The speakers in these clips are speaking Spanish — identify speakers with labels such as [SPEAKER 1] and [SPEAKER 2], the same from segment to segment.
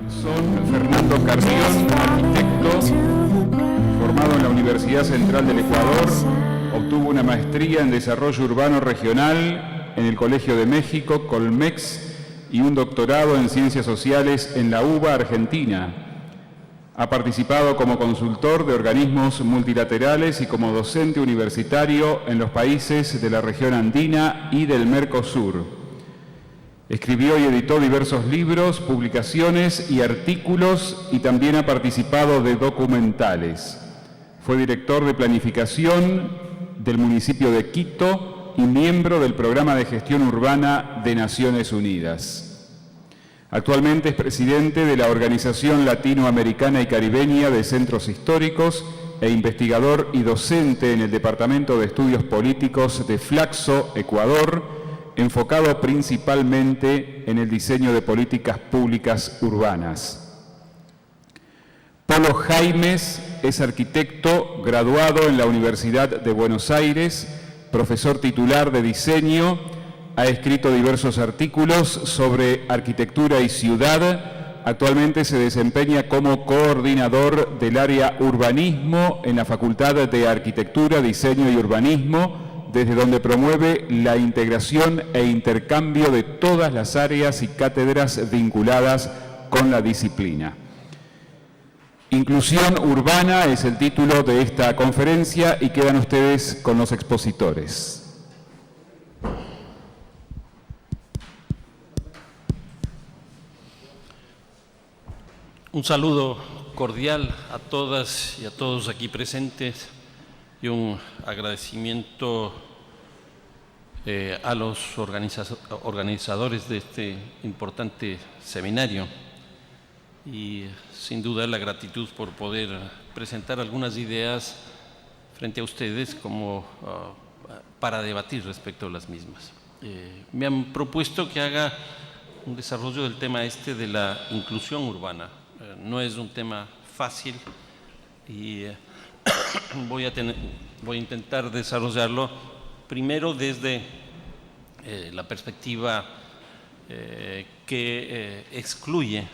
[SPEAKER 1] Son Fernando Carrión, arquitecto, formado en la Universidad Central del Ecuador, obtuvo una maestría en Desarrollo Urbano Regional en el Colegio de México, Colmex, y un doctorado en Ciencias Sociales en la UBA, Argentina. Ha participado como consultor de organismos multilaterales y como docente universitario en los países de la región andina y del Mercosur. Escribió y editó diversos libros, publicaciones y artículos, y también ha participado de documentales. Fue director de planificación del municipio de Quito y miembro del Programa de Gestión Urbana de Naciones Unidas. Actualmente es presidente de la Organización Latinoamericana y Caribeña de Centros Históricos e investigador y docente en el Departamento de Estudios Políticos de Flaxo, Ecuador, enfocado principalmente en el diseño de políticas públicas urbanas. Polo Jaimes es arquitecto graduado en la Universidad de Buenos Aires, profesor titular de diseño, ha escrito diversos artículos sobre arquitectura y ciudad. Actualmente se desempeña como coordinador del área urbanismo en la Facultad de Arquitectura, Diseño y Urbanismo, desde donde promueve la integración e intercambio de todas las áreas y cátedras vinculadas con la disciplina. Inclusión urbana es el título de esta conferencia y quedan ustedes con los expositores.
[SPEAKER 2] Un saludo cordial a todas y a todos aquí presentes y un agradecimiento a los organizadores de este importante seminario y sin duda la gratitud por poder presentar algunas ideas frente a ustedes como para debatir respecto a las mismas. Me han propuesto que haga un desarrollo del tema de la inclusión urbana. No es un tema fácil y voy a intentar desarrollarlo primero desde la perspectiva que excluye,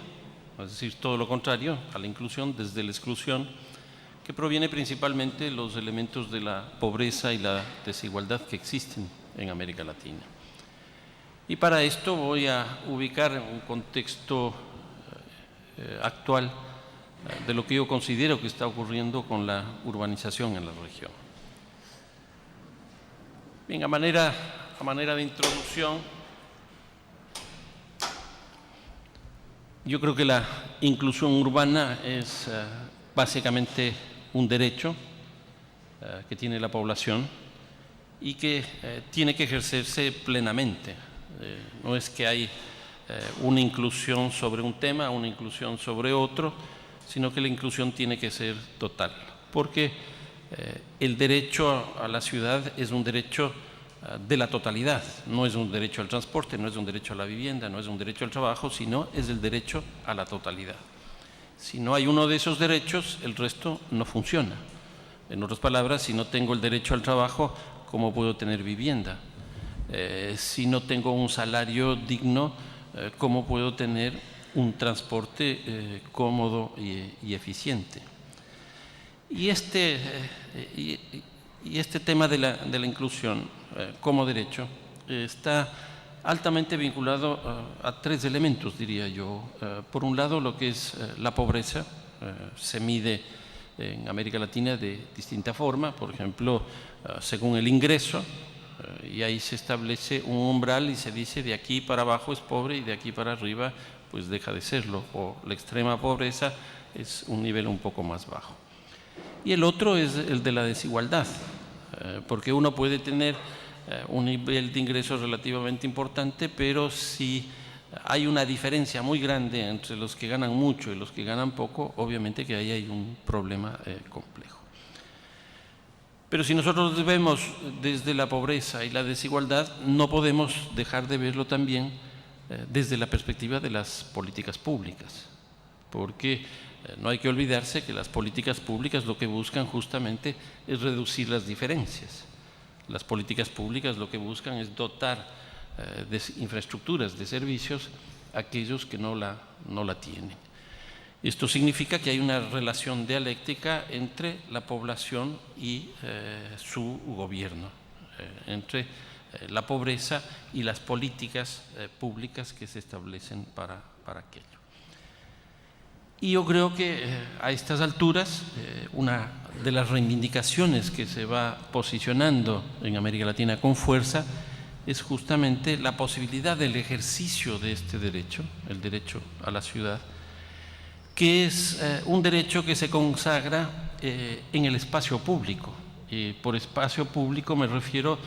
[SPEAKER 2] es decir, todo lo contrario a la inclusión, desde la exclusión, que proviene principalmente de los elementos de la pobreza y la desigualdad que existen en América Latina. Y para esto voy a ubicar un contexto actual de lo que yo considero que está ocurriendo con la urbanización en la región. Bien, a manera de introducción, yo creo que la inclusión urbana es básicamente un derecho que tiene la población y que tiene que ejercerse plenamente. No es que hay una inclusión sobre un tema, una inclusión sobre otro, sino que la inclusión tiene que ser total, porque el derecho a la ciudad es un derecho de la totalidad, no es un derecho al transporte, no es un derecho a la vivienda, no es un derecho al trabajo, sino es el derecho a la totalidad. Si no hay uno de esos derechos, el resto no funciona. En otras palabras, si no tengo el derecho al trabajo, ¿cómo puedo tener vivienda? Si no tengo un salario digno, ¿cómo puedo tener un transporte cómodo y eficiente? Y este tema de la inclusión como derecho está altamente vinculado a tres elementos, diría yo. Por un lado, lo que es la pobreza, se mide en América Latina de distinta forma, por ejemplo, según el ingreso, y ahí se establece un umbral y se dice de aquí para abajo es pobre y de aquí para arriba pues deja de serlo, o la extrema pobreza es un nivel un poco más bajo. Y el otro es el de la desigualdad, porque uno puede tener un nivel de ingresos relativamente importante, pero si hay una diferencia muy grande entre los que ganan mucho y los que ganan poco, obviamente que ahí hay un problema complejo. Pero si nosotros vemos desde la pobreza y la desigualdad, no podemos dejar de verlo también desde la perspectiva de las políticas públicas, porque no hay que olvidarse que las políticas públicas lo que buscan justamente es reducir las diferencias. Las políticas públicas lo que buscan es dotar de infraestructuras, de servicios, a aquellos que no la tienen. Esto significa que hay una relación dialéctica entre la población y su gobierno, entre la pobreza y las políticas públicas que se establecen para aquello. Y yo creo que a estas alturas una de las reivindicaciones que se va posicionando en América Latina con fuerza es justamente la posibilidad del ejercicio de este derecho, el derecho a la ciudad, que es un derecho que se consagra en el espacio público. Por espacio público me refiero,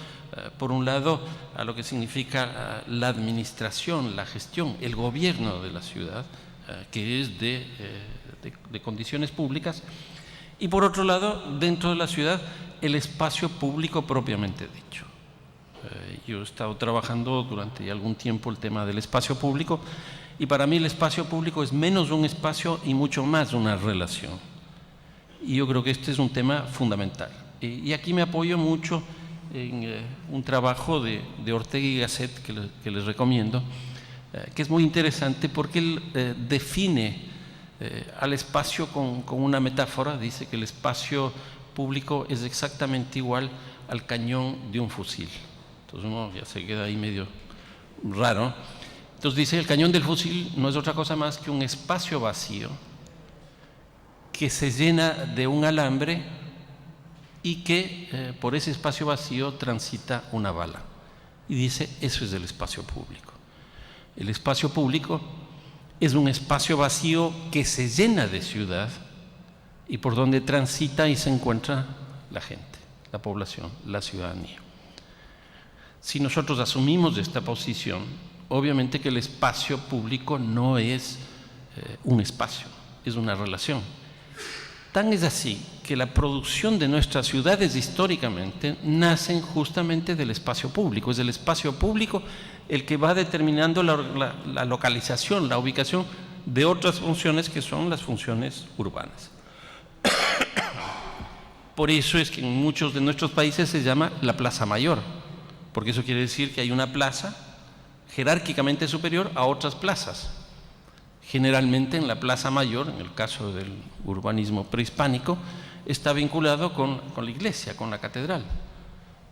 [SPEAKER 2] por un lado, a lo que significa la administración, la gestión, el gobierno de la ciudad, que es de condiciones públicas, y por otro lado, dentro de la ciudad, el espacio público propiamente dicho. Yo he estado trabajando durante ya algún tiempo el tema del espacio público, y para mí el espacio público es menos un espacio y mucho más una relación. Y yo creo que este es un tema fundamental. Y aquí me apoyo mucho en un trabajo de Ortega y Gasset que les recomiendo, que es muy interesante porque él define al espacio con una metáfora. Dice que el espacio público es exactamente igual al cañón de un fusil. Entonces uno ya se queda ahí medio raro. Entonces dice, el cañón del fusil no es otra cosa más que un espacio vacío que se llena de un alambre y que por ese espacio vacío transita una bala. Y dice, eso es el espacio público. El espacio público es un espacio vacío que se llena de ciudad y por donde transita y se encuentra la gente, la población, la ciudadanía. Si nosotros asumimos esta posición, obviamente que el espacio público no es un espacio, es una relación. Tan es así que la producción de nuestras ciudades históricamente nacen justamente del espacio público. Es el espacio público el que va determinando la localización, la ubicación de otras funciones que son las funciones urbanas. Por eso es que en muchos de nuestros países se llama la Plaza Mayor, porque eso quiere decir que hay una plaza jerárquicamente superior a otras plazas. Generalmente en la Plaza Mayor, en el caso del urbanismo prehispánico, está vinculado con la iglesia, con la catedral.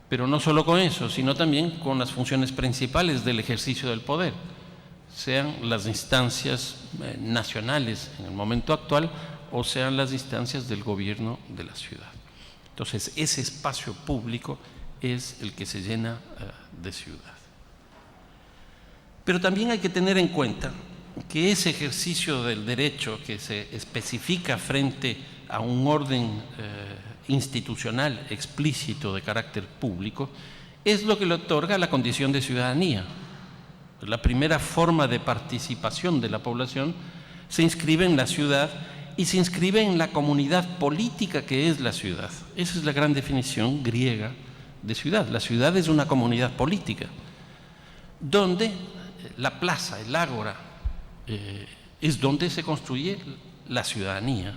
[SPEAKER 2] Pero no solo con eso, sino también con las funciones principales del ejercicio del poder, sean las instancias nacionales en el momento actual o sean las instancias del gobierno de la ciudad. Entonces, ese espacio público es el que se llena de ciudad. Pero también hay que tener en cuenta que ese ejercicio del derecho que se especifica frente a un orden institucional explícito de carácter público es lo que le otorga la condición de ciudadanía. La primera forma de participación de la población se inscribe en la ciudad y se inscribe en la comunidad política que es la ciudad. Esa es la gran definición griega de ciudad. La ciudad es una comunidad política donde la plaza, el ágora, es donde se construye la ciudadanía.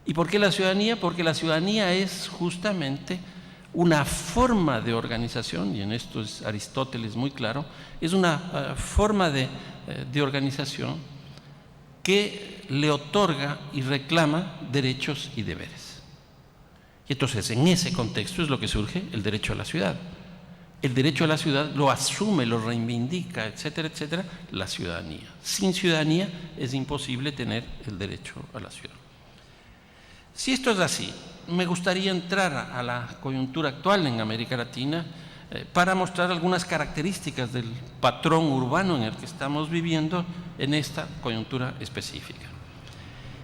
[SPEAKER 2] ¿Y por qué la ciudadanía? Porque la ciudadanía es justamente una forma de organización, y en esto es Aristóteles muy claro, es una forma de organización que le otorga y reclama derechos y deberes. Y entonces en ese contexto es lo que surge el derecho a la ciudad. El derecho a la ciudad lo asume, lo reivindica, etcétera, etcétera, la ciudadanía. Sin ciudadanía es imposible tener el derecho a la ciudad. Si esto es así, me gustaría entrar a la coyuntura actual en América Latina para mostrar algunas características del patrón urbano en el que estamos viviendo en esta coyuntura específica.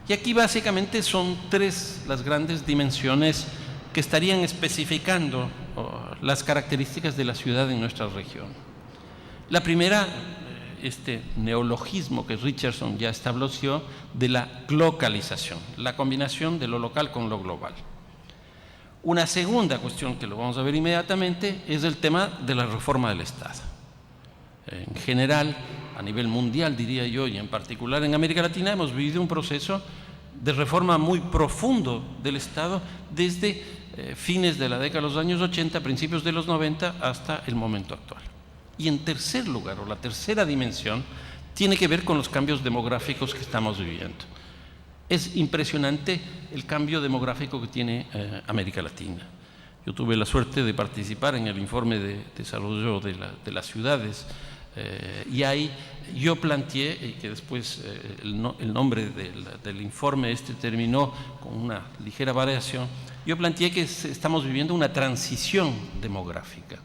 [SPEAKER 2] Y aquí básicamente son tres las grandes dimensiones que estarían especificando las características de la ciudad en nuestra región. La primera, este neologismo que Richardson ya estableció de la localización, la combinación de lo local con lo global. Una segunda cuestión que lo vamos a ver inmediatamente es el tema de la reforma del Estado. En general, a nivel mundial diría yo, y en particular en América Latina, hemos vivido un proceso de reforma muy profundo del Estado desde fines de la década de los años 80, principios de los 90 hasta el momento actual. Y en tercer lugar, o la tercera dimensión, tiene que ver con los cambios demográficos que estamos viviendo. Es impresionante el cambio demográfico que tiene América Latina. Yo tuve la suerte de participar en el informe de desarrollo de las ciudades y ahí yo planteé, y que después el nombre del informe terminó con una ligera variación, yo planteé que estamos viviendo una transición demográfica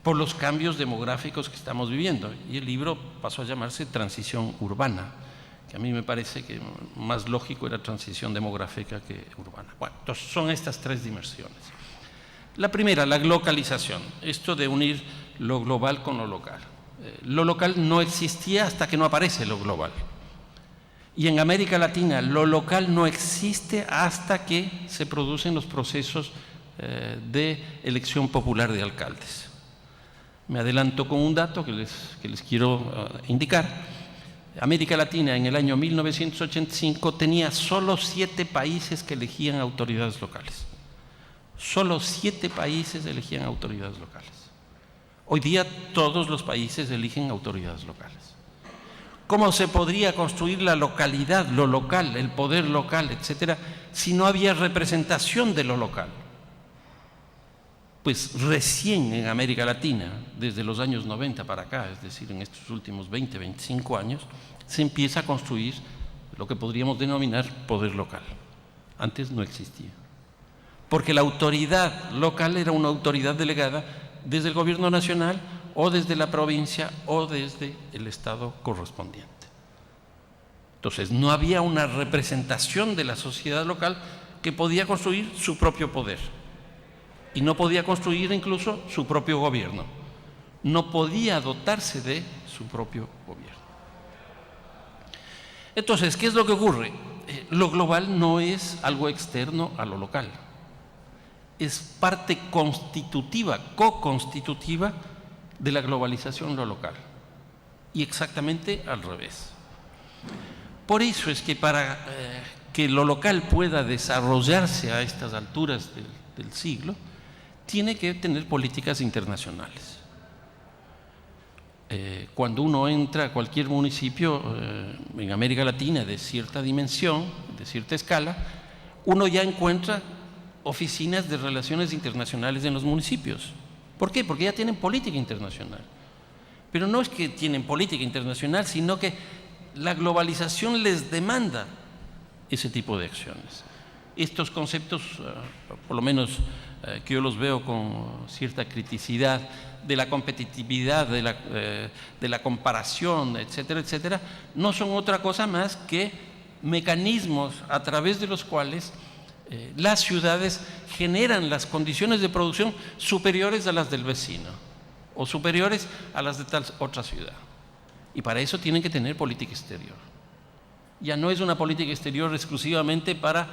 [SPEAKER 2] por los cambios demográficos que estamos viviendo, y el libro pasó a llamarse Transición Urbana, que a mí me parece que más lógico era transición demográfica que urbana. Bueno, entonces son estas tres dimensiones. La primera, la localización, esto de unir lo global con lo local. Lo local no existía hasta que no aparece lo global. Y en América Latina lo local no existe hasta que se producen los procesos de elección popular de alcaldes. Me adelanto con un dato que les quiero indicar. América Latina en el año 1985 tenía solo 7 países que elegían autoridades locales. Solo 7 países elegían autoridades locales. Hoy día todos los países eligen autoridades locales. ¿Cómo se podría construir la localidad, lo local, el poder local, etcétera, si no había representación de lo local? Pues recién en América Latina, desde los años 90 para acá, es decir, en estos últimos 20, 25 años, se empieza a construir lo que podríamos denominar poder local. Antes no existía. Porque la autoridad local era una autoridad delegada desde el gobierno nacional o desde la provincia o desde el estado correspondiente. Entonces, no había una representación de la sociedad local que podía construir su propio poder. Y no podía construir incluso su propio gobierno. No podía dotarse de su propio gobierno. Entonces, ¿qué es lo que ocurre? Lo global no es algo externo a lo local. Es parte constitutiva, co-constitutiva de la globalización lo local. Y exactamente al revés. Por eso es que para que lo local pueda desarrollarse a estas alturas del siglo, tiene que tener políticas internacionales. Cuando uno entra a cualquier municipio en América Latina de cierta dimensión, de cierta escala, uno ya encuentra oficinas de relaciones internacionales en los municipios. ¿Por qué? Porque ya tienen política internacional. Pero no es que tienen política internacional, sino que la globalización les demanda ese tipo de acciones. Estos conceptos, por lo menos que yo los veo con cierta criticidad, de la competitividad, de la comparación, etcétera, etcétera, no son otra cosa más que mecanismos a través de los cuales las ciudades generan las condiciones de producción superiores a las del vecino o superiores a las de tal otra ciudad. Y para eso tienen que tener política exterior. Ya no es una política exterior exclusivamente para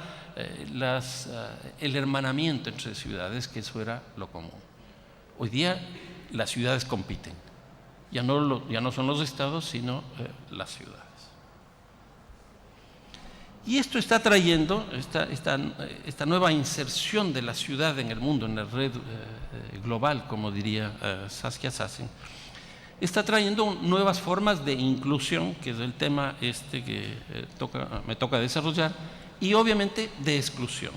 [SPEAKER 2] el hermanamiento entre ciudades, que eso era lo común. Hoy día las ciudades compiten. Ya no son los estados, sino las ciudades. Y esto está trayendo, esta nueva inserción de la ciudad en el mundo, en la red global, como diría Saskia Sassen, está trayendo nuevas formas de inclusión, que es el tema que me toca desarrollar, y obviamente de exclusión.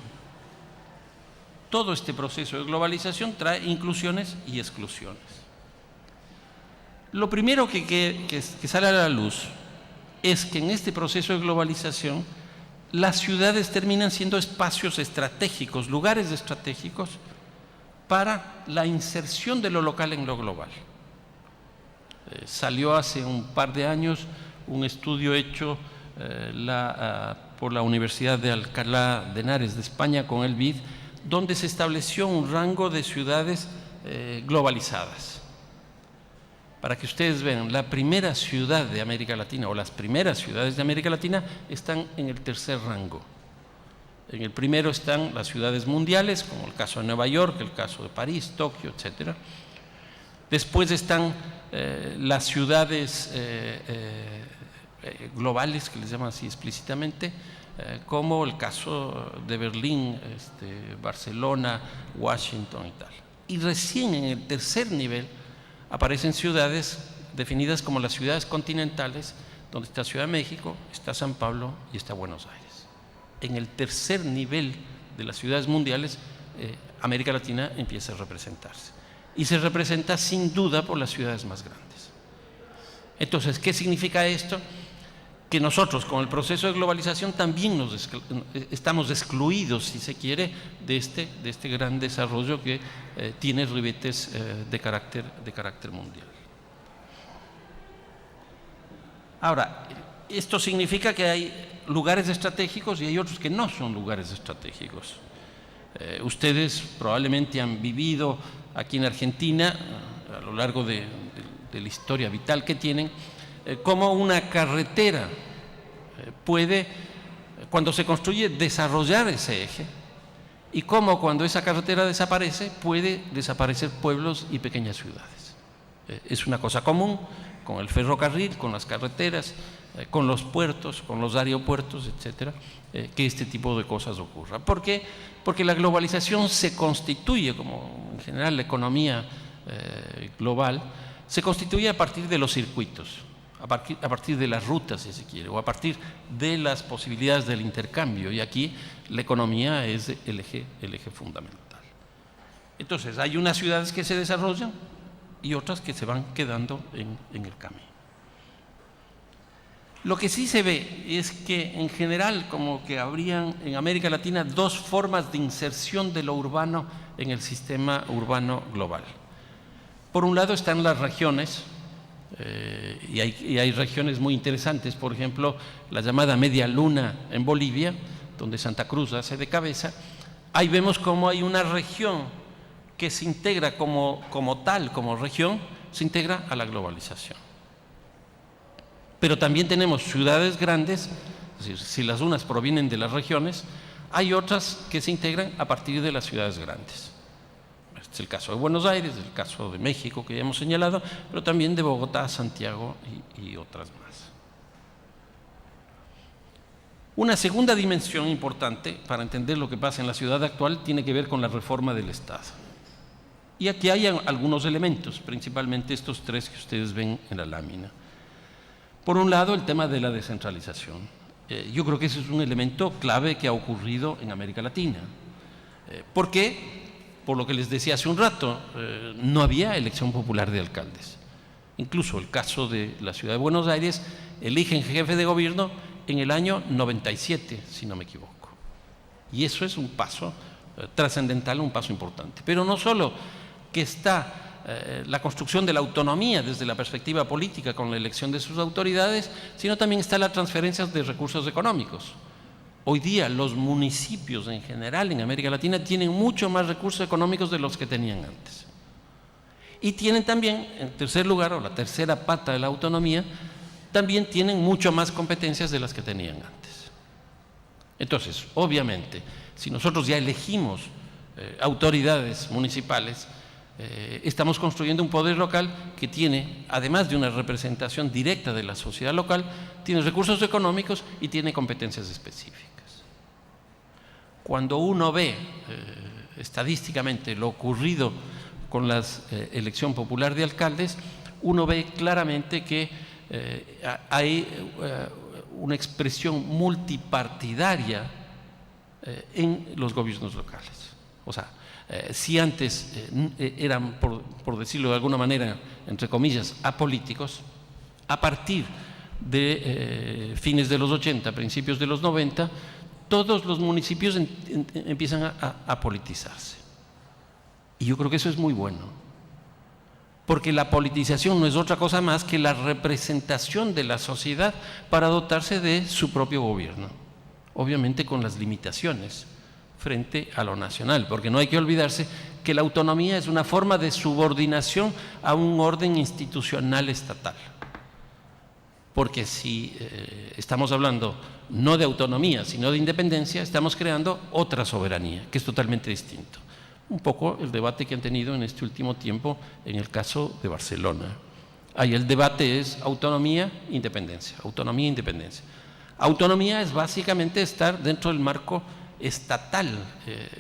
[SPEAKER 2] Todo este proceso de globalización trae inclusiones y exclusiones. Lo primero que sale a la luz es que en este proceso de globalización las ciudades terminan siendo espacios estratégicos, lugares estratégicos para la inserción de lo local en lo global. Salió hace un par de años un estudio hecho por la Universidad de Alcalá de Henares de España con el BID, donde se estableció un rango de ciudades globalizadas. Para que ustedes vean, la primera ciudad de América Latina o las primeras ciudades de América Latina están en el tercer rango. En el primero están las ciudades mundiales, como el caso de Nueva York, el caso de París, Tokio, etc. Después están las ciudades globales, que les llaman así explícitamente, como el caso de Berlín, Barcelona, Washington y tal. Y recién en el tercer nivel aparecen ciudades definidas como las ciudades continentales, donde está Ciudad de México, está San Pablo y está Buenos Aires. En el tercer nivel de las ciudades mundiales, América Latina empieza a representarse. Y se representa sin duda por las ciudades más grandes. Entonces, ¿qué significa esto? Que nosotros, con el proceso de globalización, también estamos excluidos, si se quiere, de este gran desarrollo que tiene ribetes de carácter mundial. Ahora, esto significa que hay lugares estratégicos y hay otros que no son lugares estratégicos. Ustedes probablemente han vivido aquí en Argentina, a lo largo de la historia vital que tienen, cómo una carretera puede, cuando se construye, desarrollar ese eje, y cómo cuando esa carretera desaparece, puede desaparecer pueblos y pequeñas ciudades. Es una cosa común con el ferrocarril, con las carreteras, con los puertos, con los aeropuertos, etcétera, que este tipo de cosas ocurra. ¿Por qué? Porque la globalización se constituye, como en general la economía global, se constituye a partir de los circuitos, a partir de las rutas, si se quiere, o a partir de las posibilidades del intercambio, y aquí la economía es el eje fundamental. Entonces, hay unas ciudades que se desarrollan y otras que se van quedando en el camino. Lo que sí se ve es que en general como que habrían en América Latina dos formas de inserción de lo urbano en el sistema urbano global. Por un lado están las regiones, y hay regiones muy interesantes, por ejemplo, la llamada Media Luna en Bolivia, donde Santa Cruz hace de cabeza. Ahí vemos cómo hay una región que se integra como región, se integra a la globalización. Pero también tenemos ciudades grandes, es decir, si las unas provienen de las regiones, hay otras que se integran a partir de las ciudades grandes. Este es el caso de Buenos Aires, el caso de México que ya hemos señalado, pero también de Bogotá, Santiago y otras más. Una segunda dimensión importante para entender lo que pasa en la ciudad actual tiene que ver con la reforma del Estado. Y aquí hay algunos elementos, principalmente estos tres que ustedes ven en la lámina. Por un lado, el tema de la descentralización. Yo creo que ese es un elemento clave que ha ocurrido en América Latina. ¿Por qué? Por lo que les decía hace un rato, no había elección popular de alcaldes. Incluso el caso de la ciudad de Buenos Aires, eligen jefe de gobierno en el año 97, si no me equivoco. Y eso es un paso trascendental, un paso importante. Pero no solo que está la construcción de la autonomía desde la perspectiva política con la elección de sus autoridades, sino también está la transferencia de recursos económicos. Hoy día los municipios en general en América Latina tienen mucho más recursos económicos de los que tenían antes. Y tienen también, en tercer lugar, o la tercera pata de la autonomía, también tienen mucho más competencias de las que tenían antes. Entonces, obviamente, si nosotros ya elegimos autoridades municipales, estamos construyendo un poder local que tiene, además de una representación directa de la sociedad local, tiene recursos económicos y tiene competencias específicas. Cuando uno ve estadísticamente lo ocurrido con la elección popular de alcaldes, uno ve claramente que hay una expresión multipartidaria en los gobiernos locales. O sea, si antes eran, por decirlo de alguna manera, entre comillas, apolíticos, a partir de fines de los 80, principios de los 90, todos los municipios empiezan a politizarse. Y yo creo que eso es muy bueno, porque la politización no es otra cosa más que la representación de la sociedad para dotarse de su propio gobierno, obviamente con las limitaciones frente a lo nacional, porque no hay que olvidarse que la autonomía es una forma de subordinación a un orden institucional estatal. Porque si estamos hablando no de autonomía, sino de independencia, estamos creando otra soberanía, que es totalmente distinto. Un poco el debate que han tenido en este último tiempo en el caso de Barcelona. Ahí el debate es autonomía, independencia, autonomía, independencia. Autonomía es básicamente estar dentro del marco estatal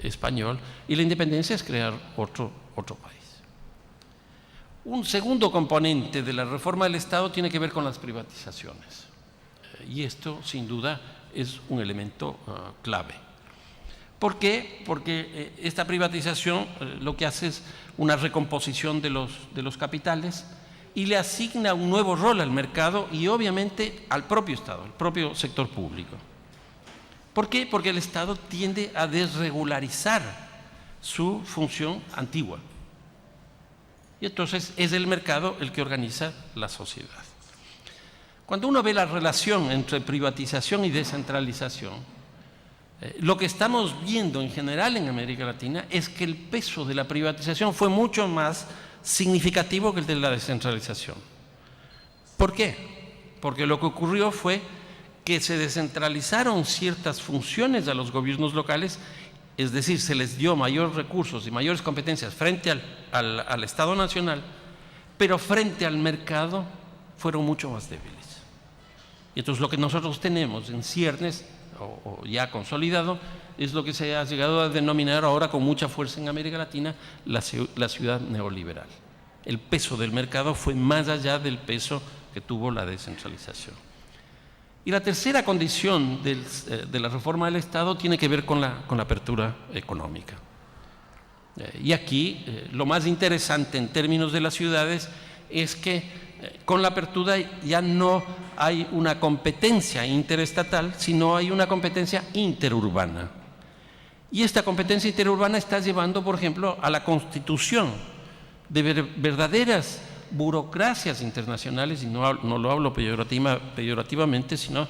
[SPEAKER 2] español, y la independencia es crear otro país. Un segundo componente de la reforma del Estado tiene que ver con las privatizaciones. Y esto, sin duda, es un elemento clave. ¿Por qué? Porque esta privatización lo que hace es una recomposición de los capitales y le asigna un nuevo rol al mercado y obviamente al propio Estado, al propio sector público. ¿Por qué? Porque el Estado tiende a desregularizar su función antigua. Y entonces es el mercado el que organiza la sociedad. Cuando uno ve la relación entre privatización y descentralización, lo que estamos viendo en general en América Latina es que el peso de la privatización fue mucho más significativo que el de la descentralización. ¿Por qué? Porque lo que ocurrió fue que se descentralizaron ciertas funciones a los gobiernos locales, es decir, se les dio mayores recursos y mayores competencias frente al Estado Nacional, pero frente al mercado fueron mucho más débiles. Y entonces lo que nosotros tenemos en ciernes, o ya consolidado, es lo que se ha llegado a denominar ahora con mucha fuerza en América Latina la ciudad neoliberal. El peso del mercado fue más allá del peso que tuvo la descentralización. Y la tercera condición de la reforma del Estado tiene que ver con la apertura económica. Y aquí lo más interesante en términos de las ciudades es que con la apertura ya no hay una competencia interestatal, sino hay una competencia interurbana. Y esta competencia interurbana está llevando, por ejemplo, a la constitución de verdaderas burocracias internacionales, y no lo hablo peyorativamente, sino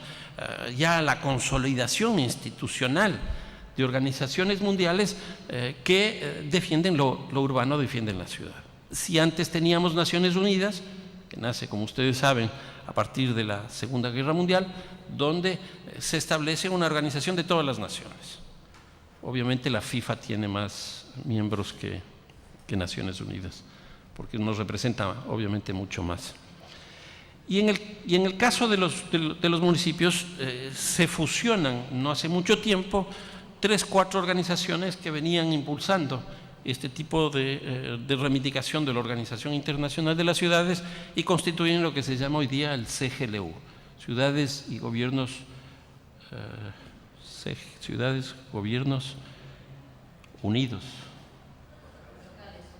[SPEAKER 2] ya a la consolidación institucional de organizaciones mundiales que defienden lo urbano, defienden la ciudad. Si antes teníamos Naciones Unidas, que nace, como ustedes saben, a partir de la Segunda Guerra Mundial, donde se establece una organización de todas las naciones. Obviamente la FIFA tiene más miembros que Naciones Unidas, porque nos representa obviamente mucho más. Y en el caso de los municipios se fusionan, no hace mucho tiempo, 3 o 4 organizaciones que venían impulsando este tipo de reivindicación de la Organización Internacional de las Ciudades y constituyen lo que se llama hoy día el CGLU, Ciudades y Gobiernos, Gobiernos Unidos,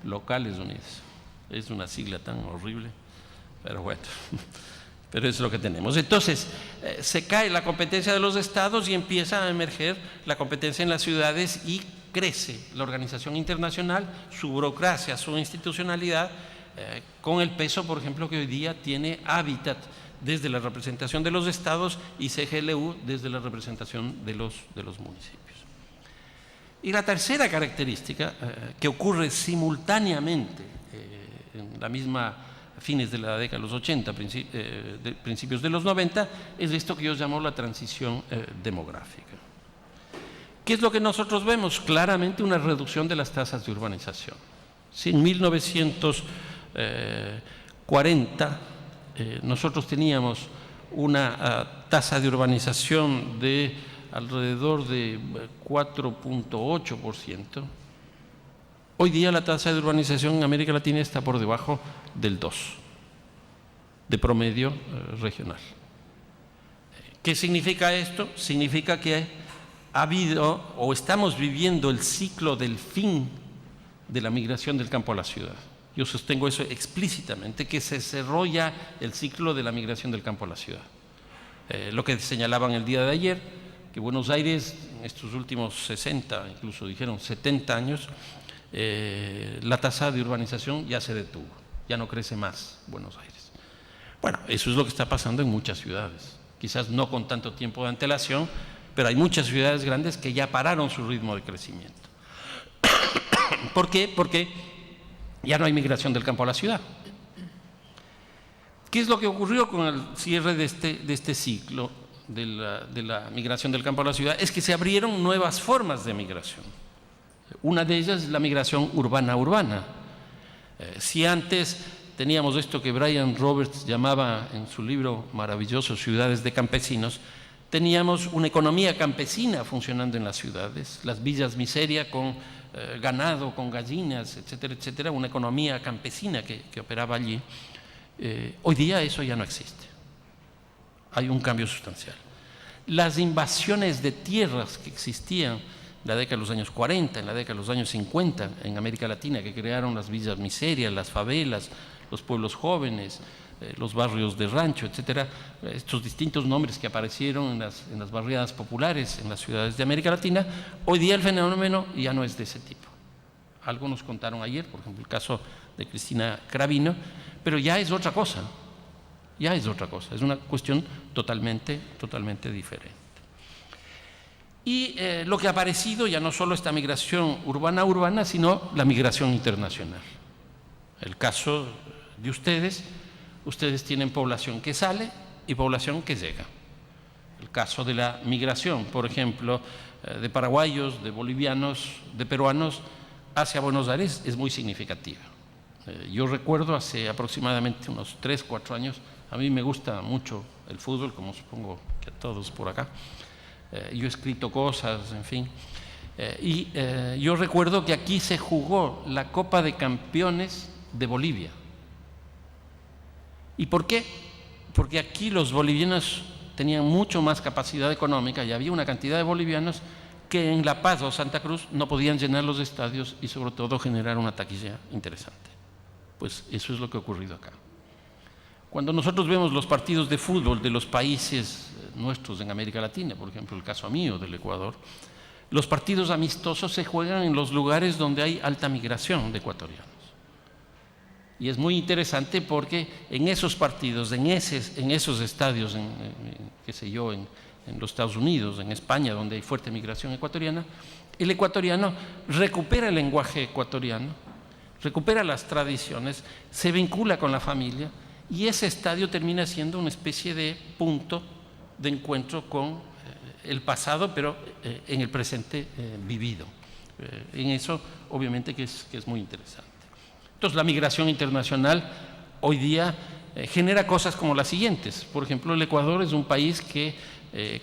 [SPEAKER 2] Locales Unidos. Es una sigla tan horrible, pero bueno, pero es lo que tenemos. Entonces, se cae la competencia de los estados y empieza a emerger la competencia en las ciudades y crece la organización internacional, su burocracia, su institucionalidad, con el peso, por ejemplo, que hoy día tiene Hábitat desde la representación de los estados y CGLU desde la representación de los municipios. Y la tercera característica que ocurre simultáneamente en la misma fines de la década de los 80, principios de los 90, es esto que yo llamo la transición demográfica. ¿Qué es lo que nosotros vemos? Claramente una reducción de las tasas de urbanización. Si en 1940 nosotros teníamos una tasa de urbanización de alrededor de 4.8%, hoy día la tasa de urbanización en América Latina está por debajo del 2%, de promedio regional. ¿Qué significa esto? Significa que ha habido o estamos viviendo el ciclo del fin de la migración del campo a la ciudad. Yo sostengo eso explícitamente, que se cerró ya el ciclo de la migración del campo a la ciudad. Lo que señalaban el día de ayer, que Buenos Aires en estos últimos 60, incluso dijeron 70 años, la tasa de urbanización ya se detuvo, ya no crece más Buenos Aires. Bueno, eso es lo que está pasando en muchas ciudades, quizás no con tanto tiempo de antelación, pero hay muchas ciudades grandes que ya pararon su ritmo de crecimiento. ¿Por qué? Porque ya no hay migración del campo a la ciudad. ¿Qué es lo que ocurrió con el cierre de este ciclo de la migración del campo a la ciudad? Es que se abrieron nuevas formas de migración. Una de ellas es la migración urbana-urbana. Si antes teníamos esto que Brian Roberts llamaba en su libro maravilloso Ciudades de Campesinos, teníamos una economía campesina funcionando en las ciudades, las villas miseria con ganado, con gallinas, etcétera, etcétera, una economía campesina que operaba allí. Hoy día eso ya no existe. hay un cambio sustancial. Las invasiones de tierras que existían en la década de los años 40, en la década de los años 50 en América Latina, que crearon las villas miserias, las favelas, los pueblos jóvenes, los barrios de rancho, etcétera, estos distintos nombres que aparecieron en las barriadas populares en las ciudades de América Latina, hoy día el fenómeno ya no es de ese tipo. Algo nos contaron ayer, por ejemplo, el caso de Cristina Cravino, pero ya es otra cosa, es una cuestión totalmente diferente. Y lo que ha aparecido ya no solo esta migración urbana, sino la migración internacional. El caso de ustedes tienen población que sale y población que llega. El caso de la migración, por ejemplo, de paraguayos, de bolivianos, de peruanos hacia Buenos Aires es muy significativa. Yo recuerdo hace aproximadamente unos 3, 4 años, a mí me gusta mucho el fútbol, como supongo que a todos por acá. Yo he escrito cosas, en fin. Yo recuerdo que aquí se jugó la Copa de Campeones de Bolivia. ¿Y por qué? Porque aquí los bolivianos tenían mucho más capacidad económica y había una cantidad de bolivianos que en La Paz o Santa Cruz no podían llenar los estadios y sobre todo generar una taquilla interesante. Pues eso es lo que ha ocurrido acá. Cuando nosotros vemos los partidos de fútbol de los países nuestros en América Latina, por ejemplo el caso mío del Ecuador, los partidos amistosos se juegan en los lugares donde hay alta migración de ecuatorianos. Y es muy interesante porque en esos partidos, en esos estadios, qué sé yo, en los Estados Unidos, en España, donde hay fuerte migración ecuatoriana, el ecuatoriano recupera el lenguaje ecuatoriano, recupera las tradiciones, se vincula con la familia y ese estadio termina siendo una especie de punto de encuentro con el pasado, pero en el presente vivido. En eso, obviamente, que es muy interesante. Entonces, la migración internacional hoy día genera cosas como las siguientes. Por ejemplo, el Ecuador es un país que,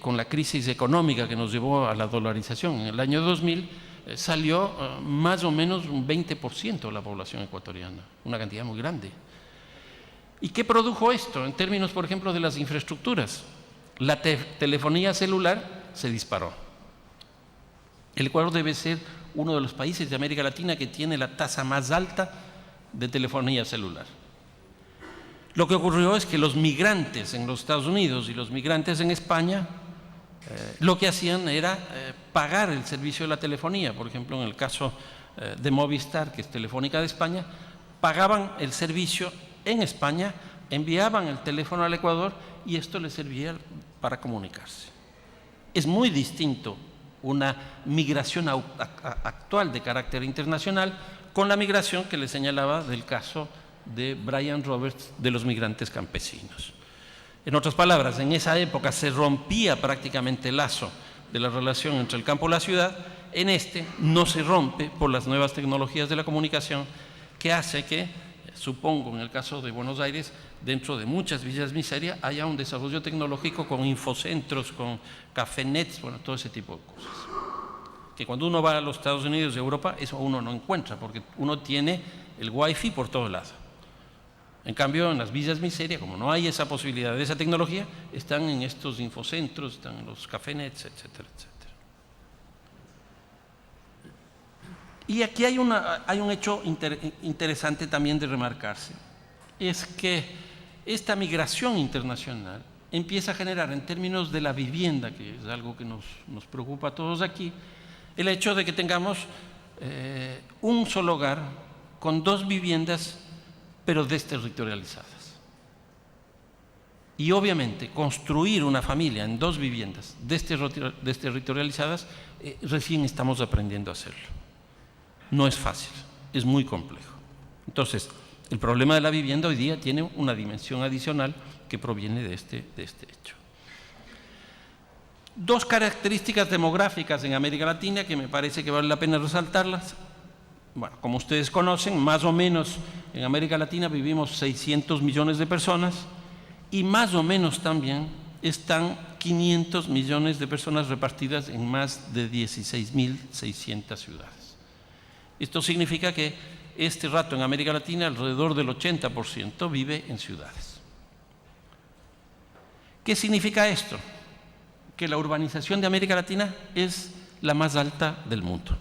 [SPEAKER 2] con la crisis económica que nos llevó a la dolarización en el año 2000, salió más o menos un 20% de la población ecuatoriana, una cantidad muy grande. ¿Y qué produjo esto? En términos, por ejemplo, de las infraestructuras. La telefonía celular se disparó. El Ecuador debe ser uno de los países de América Latina que tiene la tasa más alta de telefonía celular. Lo que ocurrió es que los migrantes en los Estados Unidos y los migrantes en España lo que hacían era pagar el servicio de la telefonía. Por ejemplo, en el caso de Movistar, que es Telefónica de España, pagaban el servicio en España, enviaban el teléfono al Ecuador y esto les servía para comunicarse. Es muy distinto una migración actual de carácter internacional con la migración que les señalaba del caso de Brian Roberts de los migrantes campesinos. En otras palabras, en esa época se rompía prácticamente el lazo de la relación entre el campo y la ciudad. En este no se rompe por las nuevas tecnologías de la comunicación que hace que, supongo en el caso de Buenos Aires, dentro de muchas villas miserias haya un desarrollo tecnológico con infocentros, con cafenets, bueno, todo ese tipo de cosas. Que cuando uno va a los Estados Unidos y Europa, eso uno no encuentra, porque uno tiene el wifi por todos lados. En cambio, en las villas miserias, como no hay esa posibilidad de esa tecnología, están en estos infocentros, están en los cafenets, etcétera, etcétera. Y aquí hay un hecho interesante también de remarcarse. Es que esta migración internacional empieza a generar, en términos de la vivienda, que es algo que nos preocupa a todos aquí, el hecho de que tengamos un solo hogar con 2 viviendas, pero desterritorializadas. Y obviamente construir una familia en 2 viviendas desterritorializadas, recién estamos aprendiendo a hacerlo. No es fácil, es muy complejo. Entonces, el problema de la vivienda hoy día tiene una dimensión adicional que proviene de este hecho. 2 características demográficas en América Latina que me parece que vale la pena resaltarlas. Bueno, como ustedes conocen, más o menos en América Latina vivimos 600 millones de personas y más o menos también están 500 millones de personas repartidas en más de 16.600 ciudades. Esto significa que este rato en América Latina alrededor del 80% vive en ciudades. ¿Qué significa esto? Que la urbanización de América Latina es la más alta del mundo.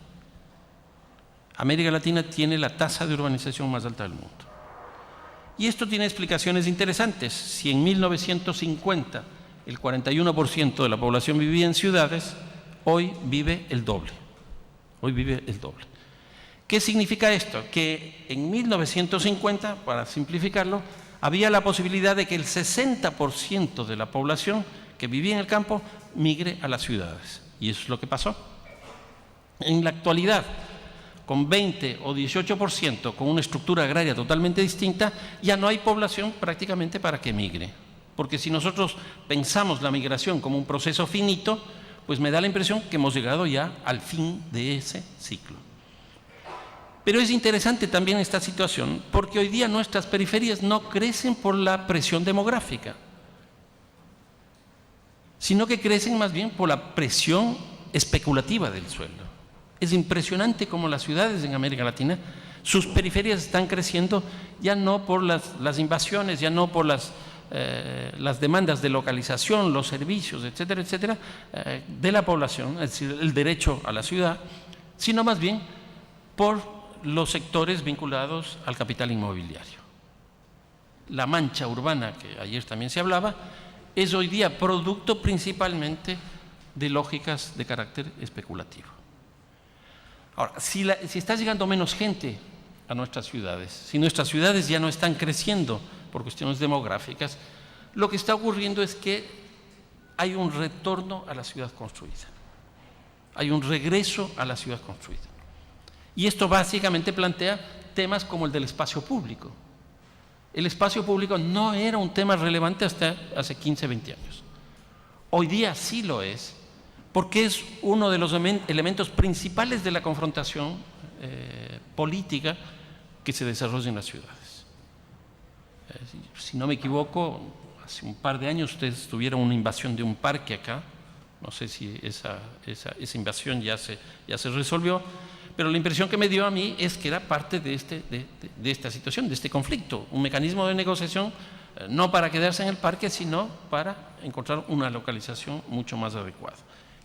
[SPEAKER 2] América Latina tiene la tasa de urbanización más alta del mundo. Y esto tiene explicaciones interesantes. Si en 1950 el 41% de la población vivía en ciudades, hoy vive el doble. Hoy vive el doble. ¿Qué significa esto? Que en 1950, para simplificarlo, había la posibilidad de que el 60% de la población que vivía en el campo migre a las ciudades. Y eso es lo que pasó. En la actualidad, con 20 o 18%, con una estructura agraria totalmente distinta, ya no hay población prácticamente para que migre. Porque si nosotros pensamos la migración como un proceso finito, pues me da la impresión que hemos llegado ya al fin de ese ciclo. Pero es interesante también esta situación porque hoy día nuestras periferias no crecen por la presión demográfica, sino que crecen más bien por la presión especulativa del suelo. Es impresionante cómo las ciudades en América Latina, sus periferias están creciendo ya no por las invasiones, ya no por las demandas de localización, los servicios, etcétera, etcétera, de la población, es decir, el derecho a la ciudad, sino más bien por los sectores vinculados al capital inmobiliario. La mancha urbana, que ayer también se hablaba, es hoy día producto principalmente de lógicas de carácter especulativo. Ahora, si está llegando menos gente a nuestras ciudades, si nuestras ciudades ya no están creciendo por cuestiones demográficas, lo que está ocurriendo es que hay un retorno a la ciudad construida, hay un regreso a la ciudad construida. Y esto básicamente plantea temas como el del espacio público. El espacio público no era un tema relevante hasta hace 15, 20 años. Hoy día sí lo es, porque es uno de los elementos principales de la confrontación política que se desarrolla en las ciudades. Si no me equivoco, hace un par de años ustedes tuvieron una invasión de un parque acá. No sé si esa invasión ya se resolvió, pero la impresión que me dio a mí es que era parte de esta situación, de este conflicto, un mecanismo de negociación no para quedarse en el parque, sino para encontrar una localización mucho más adecuada.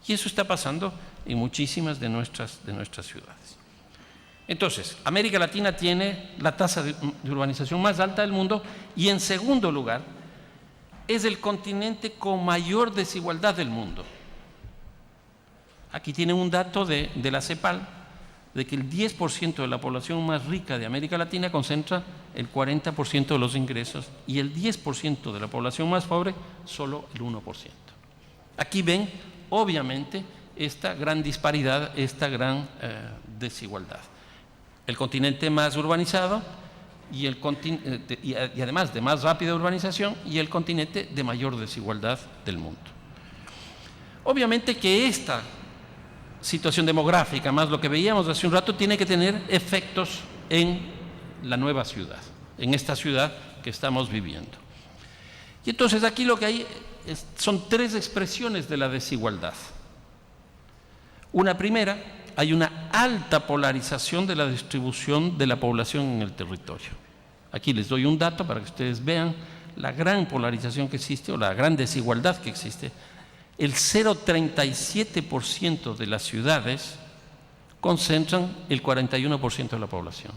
[SPEAKER 2] Y eso está pasando en muchísimas de nuestras ciudades. Entonces, América Latina tiene la tasa de urbanización más alta del mundo y, en segundo lugar, es el continente con mayor desigualdad del mundo. Aquí tienen un dato de la CEPAL, de que el 10% de la población más rica de América Latina concentra el 40% de los ingresos y el 10% de la población más pobre solo el 1%. Aquí ven, obviamente, esta gran disparidad, esta gran desigualdad. El continente más urbanizado y además de más rápida urbanización, y el continente de mayor desigualdad del mundo. Obviamente que esta situación demográfica, más lo que veíamos hace un rato, tiene que tener efectos en la nueva ciudad, en esta ciudad que estamos viviendo. Y entonces aquí lo que hay son tres expresiones de la desigualdad. Una primera, hay una alta polarización de la distribución de la población en el territorio. Aquí les doy un dato para que ustedes vean la gran polarización que existe o la gran desigualdad que existe. El 0,37% de las ciudades concentran el 41% de la población.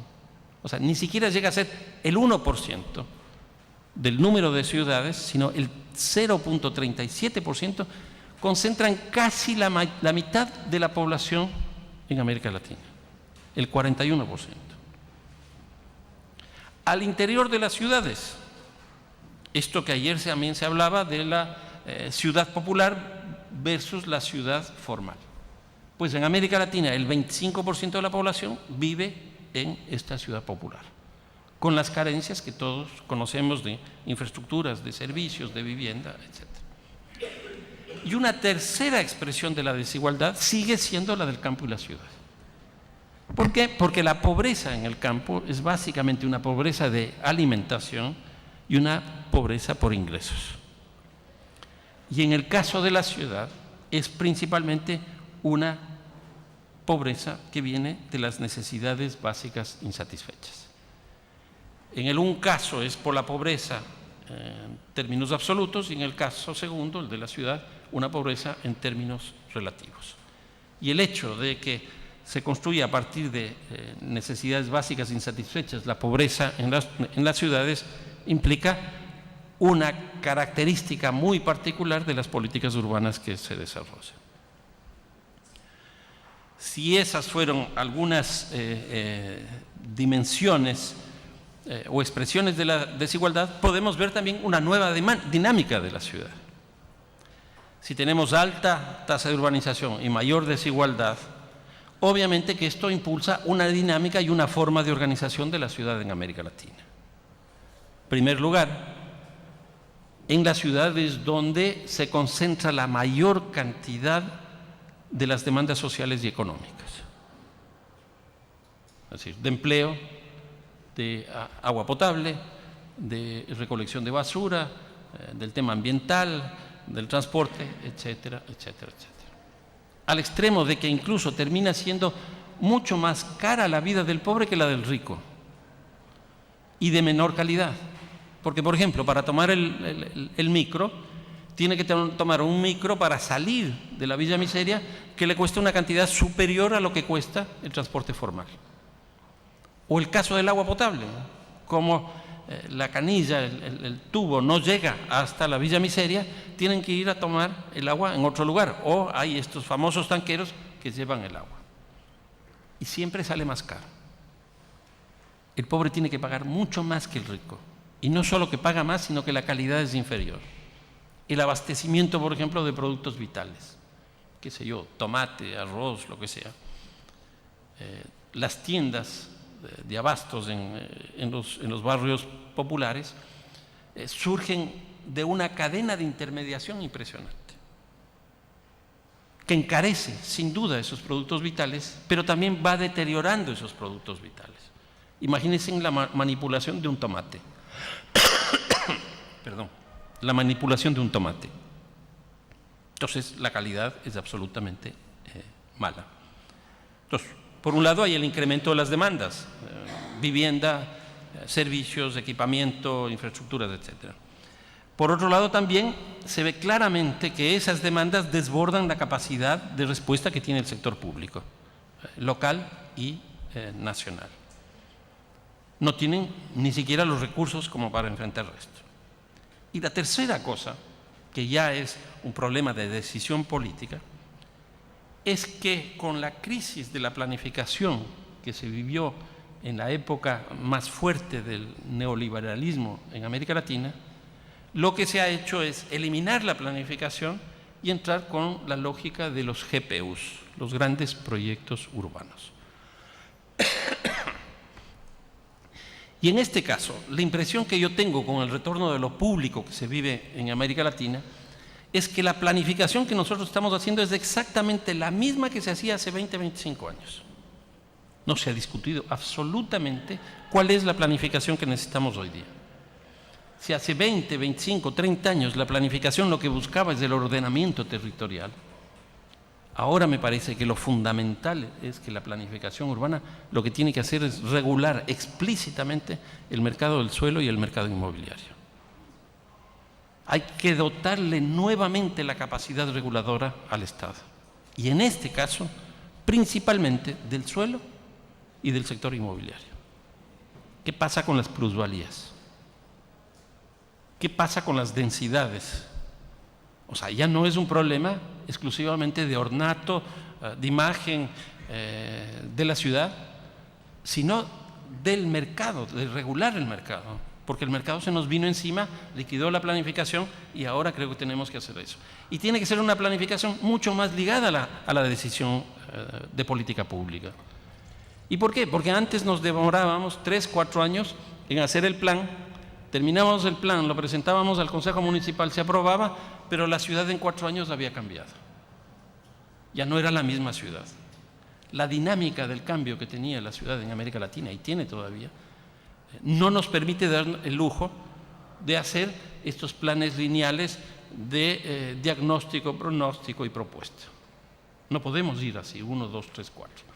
[SPEAKER 2] O sea, ni siquiera llega a ser el 1% del número de ciudades, sino el 0,37% concentran casi la mitad de la población en América Latina, el 41%. Al interior de las ciudades, esto que ayer también se hablaba de la ciudad popular versus la ciudad formal. Pues en América Latina el 25% de la población vive en esta ciudad popular, con las carencias que todos conocemos de infraestructuras, de servicios, de vivienda, etc. Y una tercera expresión de la desigualdad sigue siendo la del campo y la ciudad. ¿Por qué? Porque la pobreza en el campo es básicamente una pobreza de alimentación y una pobreza por ingresos. Y en el caso de la ciudad es principalmente una pobreza que viene de las necesidades básicas insatisfechas. En el un caso es por la pobreza en términos absolutos y en el caso segundo, el de la ciudad, una pobreza en términos relativos. Y el hecho de que se construya a partir de necesidades básicas insatisfechas la pobreza en las ciudades implica una característica muy particular de las políticas urbanas que se desarrollan. Si esas fueron algunas dimensiones o expresiones de la desigualdad, podemos ver también una nueva dinámica de la ciudad. Si tenemos alta tasa de urbanización y mayor desigualdad, obviamente que esto impulsa una dinámica y una forma de organización de la ciudad en América Latina. En primer lugar, en las ciudades donde se concentra la mayor cantidad de las demandas sociales y económicas, es decir, de empleo, de agua potable, de recolección de basura, del tema ambiental, del transporte, etcétera, etcétera, etcétera. Al extremo de que incluso termina siendo mucho más cara la vida del pobre que la del rico y de menor calidad. Porque, por ejemplo, para tomar el micro, tiene que tomar un micro para salir de la Villa Miseria que le cuesta una cantidad superior a lo que cuesta el transporte formal. O el caso del agua potable, como la canilla, el tubo no llega hasta la Villa Miseria, tienen que ir a tomar el agua en otro lugar. O hay estos famosos tanqueros que llevan el agua. Y siempre sale más caro. El pobre tiene que pagar mucho más que el rico. Y no solo que paga más, sino que la calidad es inferior. El abastecimiento, por ejemplo, de productos vitales, qué sé yo, tomate, arroz, lo que sea. Las tiendas de abastos en los barrios populares surgen de una cadena de intermediación impresionante, que encarece sin duda esos productos vitales, pero también va deteriorando esos productos vitales. Imagínense en la manipulación de un tomate. Perdón, la manipulación de un tomate. Entonces, la calidad es absolutamente mala. Entonces, por un lado hay el incremento de las demandas, vivienda, servicios, equipamiento, infraestructuras, etc. Por otro lado también se ve claramente que esas demandas desbordan la capacidad de respuesta que tiene el sector público, local y nacional. No tienen ni siquiera los recursos como para enfrentar esto. Y la tercera cosa, que ya es un problema de decisión política, es que con la crisis de la planificación que se vivió en la época más fuerte del neoliberalismo en América Latina, lo que se ha hecho es eliminar la planificación y entrar con la lógica de los GPUs, los grandes proyectos urbanos. Y en este caso, la impresión que yo tengo con el retorno de lo público que se vive en América Latina es que la planificación que nosotros estamos haciendo es exactamente la misma que se hacía hace 20, 25 años. No se ha discutido absolutamente cuál es la planificación que necesitamos hoy día. Si hace 20, 25, 30 años la planificación lo que buscaba es el ordenamiento territorial, ahora me parece que lo fundamental es que la planificación urbana lo que tiene que hacer es regular explícitamente el mercado del suelo y el mercado inmobiliario. Hay que dotarle nuevamente la capacidad reguladora al Estado. Y en este caso, principalmente del suelo y del sector inmobiliario. ¿Qué pasa con las plusvalías? ¿Qué pasa con las densidades? O sea, ya no es un problema exclusivamente de ornato, de imagen de la ciudad, sino del mercado, de regular el mercado. Porque el mercado se nos vino encima, liquidó la planificación y ahora creo que tenemos que hacer eso. Y tiene que ser una planificación mucho más ligada a la decisión de política pública. ¿Y por qué? Porque antes nos demorábamos 3, 4 años en hacer el plan, terminábamos el plan, lo presentábamos al Consejo Municipal, se aprobaba, pero la ciudad en 4 años había cambiado. Ya no era la misma ciudad. La dinámica del cambio que tenía la ciudad en América Latina, y tiene todavía, no nos permite dar el lujo de hacer estos planes lineales de diagnóstico, pronóstico y propuesta. No podemos ir así, 1, 2, 3, 4.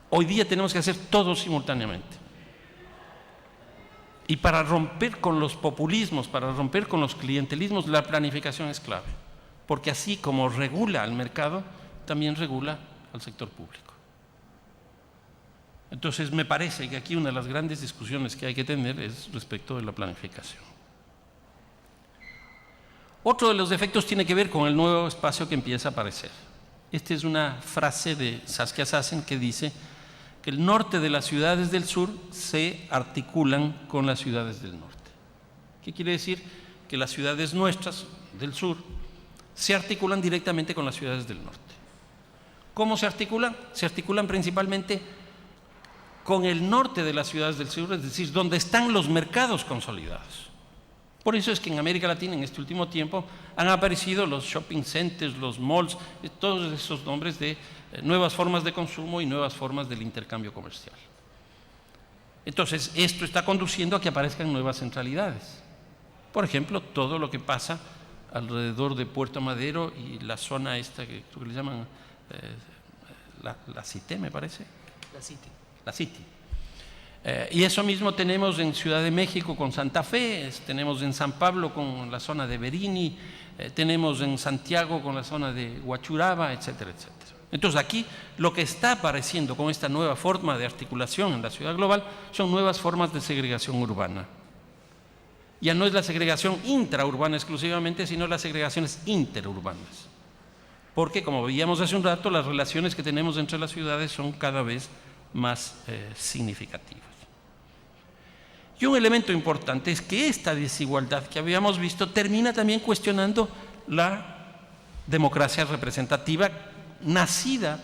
[SPEAKER 2] Hoy día tenemos que hacer todo simultáneamente. Y para romper con los populismos, para romper con los clientelismos, la planificación es clave, porque así como regula al mercado, también regula al sector público. Entonces me parece que aquí una de las grandes discusiones que hay que tener es respecto de la planificación. Otro de los defectos tiene que ver con el nuevo espacio que empieza a aparecer. Esta es una frase de Saskia Sassen que dice que el norte de las ciudades del sur se articulan con las ciudades del norte. ¿Qué quiere decir? Que las ciudades nuestras del sur se articulan directamente con las ciudades del norte. ¿Cómo se articulan? Se articulan principalmente con el norte de las ciudades del sur, es decir, donde están los mercados consolidados. Por eso es que en América Latina en este último tiempo han aparecido los shopping centers, los malls, todos esos nombres de nuevas formas de consumo y nuevas formas del intercambio comercial. Entonces, esto está conduciendo a que aparezcan nuevas centralidades. Por ejemplo, todo lo que pasa alrededor de Puerto Madero y la zona esta que creo que le llaman la Cité, me parece. La City. Y eso mismo tenemos en Ciudad de México con Santa Fe, tenemos en San Pablo con la zona de Berini, tenemos en Santiago con la zona de Huachuraba, etcétera, etcétera. Entonces aquí lo que está apareciendo con esta nueva forma de articulación en la ciudad global son nuevas formas de segregación urbana. Ya no es la segregación intraurbana exclusivamente, sino las segregaciones interurbanas. Porque, como veíamos hace un rato, las relaciones que tenemos entre las ciudades son cada vez más significativas. Y un elemento importante es que esta desigualdad que habíamos visto termina también cuestionando la democracia representativa nacida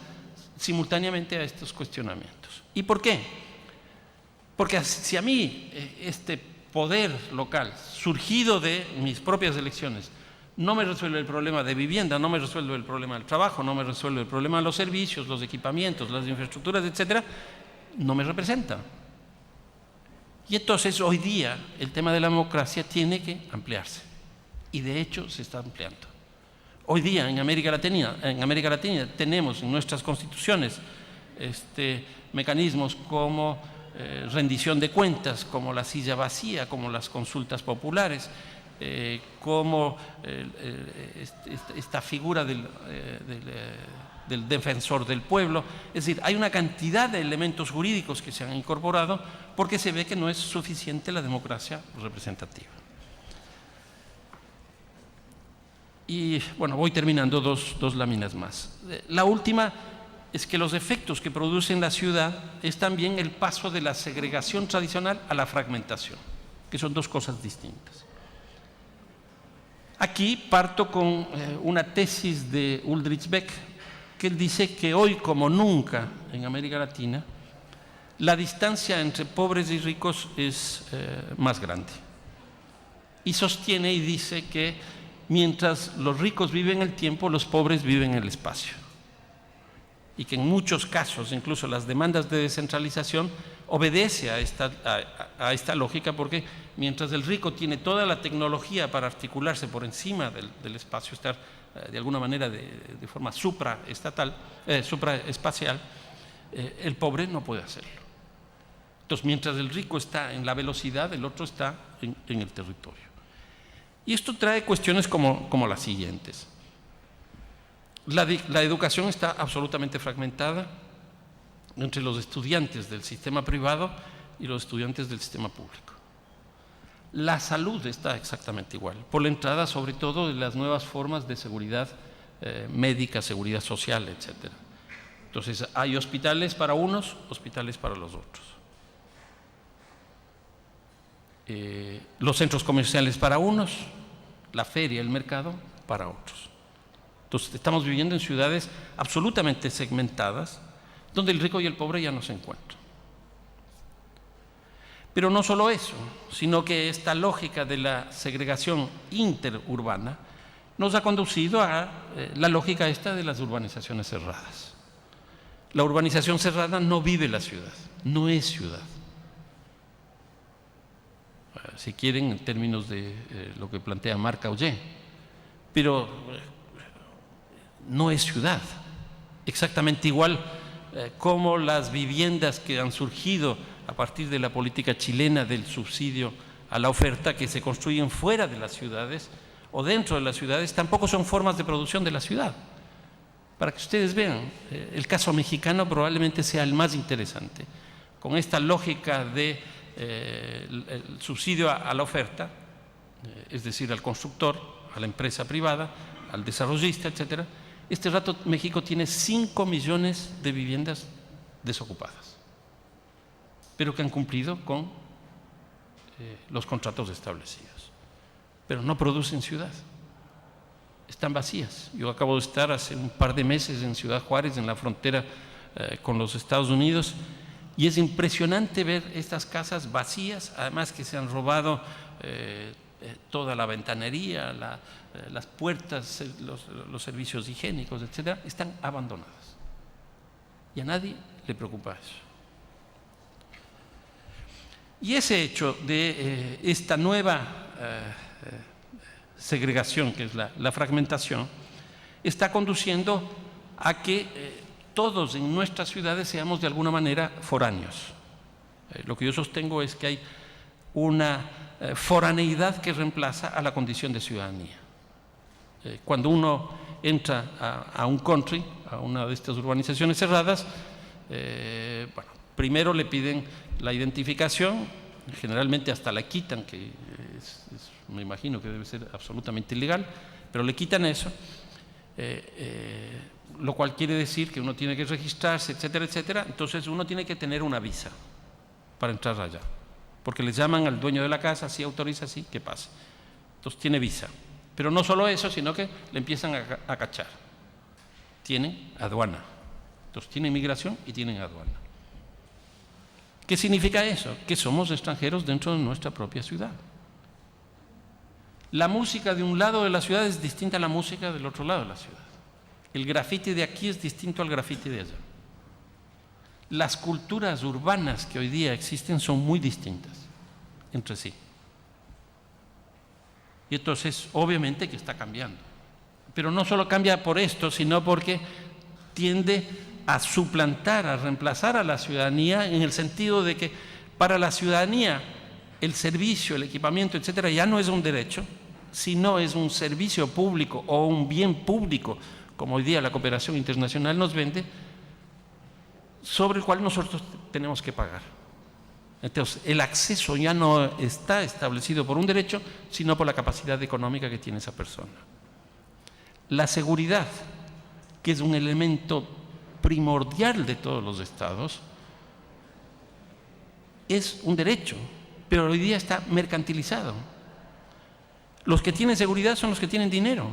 [SPEAKER 2] simultáneamente a estos cuestionamientos. ¿Y por qué? Porque si a mí este poder local, surgido de mis propias elecciones, no me resuelve el problema de vivienda, no me resuelve el problema del trabajo, no me resuelve el problema de los servicios, los equipamientos, las infraestructuras, etcétera, no me representa. Y entonces hoy día el tema de la democracia tiene que ampliarse. Y de hecho se está ampliando. Hoy día en América Latina tenemos en nuestras constituciones mecanismos como rendición de cuentas, como la silla vacía, como las consultas populares, como esta figura del defensor del pueblo. Es decir, hay una cantidad de elementos jurídicos que se han incorporado porque se ve que no es suficiente la democracia representativa. Y bueno, voy terminando dos láminas más. La última es que los efectos que produce en la ciudad es también el paso de la segregación tradicional a la fragmentación, que son dos cosas distintas. Aquí parto con una tesis de Ulrich Beck, que él dice que hoy como nunca en América Latina la distancia entre pobres y ricos es más grande. Y sostiene y dice que mientras los ricos viven el tiempo, los pobres viven el espacio. Y que en muchos casos, incluso las demandas de descentralización, obedece a esta lógica, porque mientras el rico tiene toda la tecnología para articularse por encima del espacio, estar de alguna manera de forma supraespacial, el pobre no puede hacerlo. Entonces, mientras el rico está en la velocidad, el otro está en el territorio. Y esto trae cuestiones como las siguientes. La educación está absolutamente fragmentada entre los estudiantes del sistema privado y los estudiantes del sistema público. La salud está exactamente igual, por la entrada sobre todo de las nuevas formas de seguridad médica, seguridad social, etc. Entonces hay hospitales para unos, hospitales para los otros. Los centros comerciales para unos, la feria, el mercado para otros. Entonces estamos viviendo en ciudades absolutamente segmentadas, donde el rico y el pobre ya no se encuentran. Pero no solo eso, sino que esta lógica de la segregación interurbana nos ha conducido a la lógica esta de las urbanizaciones cerradas. La urbanización cerrada no vive la ciudad, no es ciudad. Si quieren, en términos de lo que plantea Marc Augé, pero no es ciudad. Exactamente igual como las viviendas que han surgido a partir de la política chilena del subsidio a la oferta, que se construyen fuera de las ciudades o dentro de las ciudades, tampoco son formas de producción de la ciudad. Para que ustedes vean, el caso mexicano probablemente sea el más interesante. Con esta lógica de el subsidio a la oferta, es decir, al constructor, a la empresa privada, al desarrollista, etcétera. Este rato México tiene 5 millones de viviendas desocupadas, pero que han cumplido con los contratos establecidos, pero no producen ciudad, están vacías. Yo acabo de estar hace un par de meses en Ciudad Juárez, en la frontera con los Estados Unidos, y es impresionante ver estas casas vacías, además que se han robado toda la ventanería, las puertas, los servicios higiénicos, etcétera, están abandonadas. Y a nadie le preocupa eso. Y ese hecho de esta nueva segregación, que es la fragmentación, está conduciendo a que todos en nuestras ciudades seamos de alguna manera foráneos. Lo que yo sostengo es que hay una foraneidad que reemplaza a la condición de ciudadanía. Cuando uno entra a un country, a una de estas urbanizaciones cerradas, bueno, primero le piden la identificación, generalmente hasta la quitan, que me imagino que debe ser absolutamente ilegal, pero le quitan eso, lo cual quiere decir que uno tiene que registrarse, etcétera, etcétera. Entonces uno tiene que tener una visa para entrar allá, porque le llaman al dueño de la casa, si autoriza, sí, que pase. Entonces tiene visa. Pero no solo eso, sino que le empiezan a cachar. Tienen aduana. Entonces tienen migración y tienen aduana. ¿Qué significa eso? Que somos extranjeros dentro de nuestra propia ciudad. La música de un lado de la ciudad es distinta a la música del otro lado de la ciudad. El grafiti de aquí es distinto al grafiti de allá. Las culturas urbanas que hoy día existen son muy distintas entre sí. Y entonces, obviamente que está cambiando. Pero no solo cambia por esto, sino porque tiende a suplantar, a reemplazar a la ciudadanía, en el sentido de que para la ciudadanía el servicio, el equipamiento, etcétera, ya no es un derecho, sino es un servicio público o un bien público, como hoy día la cooperación internacional nos vende, sobre el cual nosotros tenemos que pagar. Entonces, el acceso ya no está establecido por un derecho, sino por la capacidad económica que tiene esa persona. La seguridad, que es un elemento primordial de todos los estados, es un derecho, pero hoy día está mercantilizado. Los que tienen seguridad son los que tienen dinero.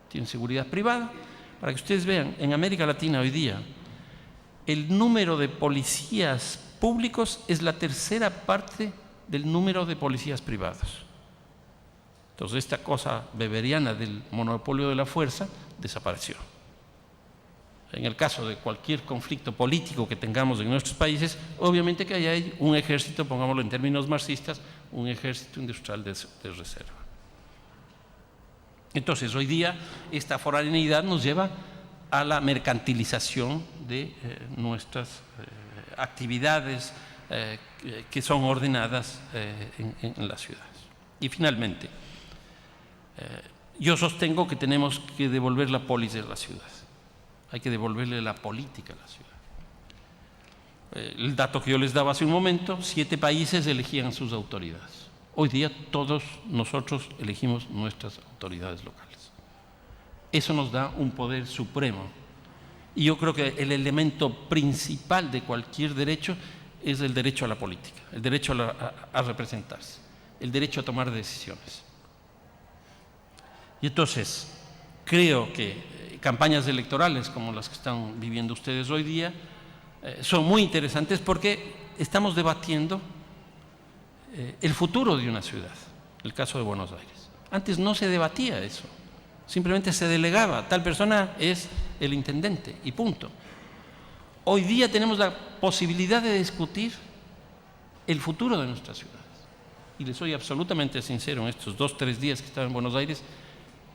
[SPEAKER 2] Tienen seguridad privada. Para que ustedes vean, en América Latina hoy día, el número de policías públicos es la tercera parte del número de policías privados. Entonces, esta cosa beberiana del monopolio de la fuerza desapareció. En el caso de cualquier conflicto político que tengamos en nuestros países, obviamente que hay un ejército, pongámoslo en términos marxistas, un ejército industrial de reserva. Entonces, hoy día, esta foraneidad nos lleva a la mercantilización de nuestras actividades que son ordenadas en las ciudades. Y finalmente, yo sostengo que tenemos que devolver la polis de la ciudad. Hay que devolverle la política a la ciudad. El dato que yo les daba hace un momento, 7 países elegían sus autoridades. Hoy día todos nosotros elegimos nuestras autoridades locales. Eso nos da un poder supremo. Y yo creo que el elemento principal de cualquier derecho es el derecho a la política, el derecho a representarse, el derecho a tomar decisiones. Y entonces, creo que campañas electorales como las que están viviendo ustedes hoy día son muy interesantes porque estamos debatiendo el futuro de una ciudad, el caso de Buenos Aires. Antes no se debatía eso, simplemente se delegaba, tal persona es el intendente y punto. Hoy día tenemos la posibilidad de discutir el futuro de nuestras ciudades. Y les soy absolutamente sincero, en estos 2 o 3 días que estaba en Buenos Aires,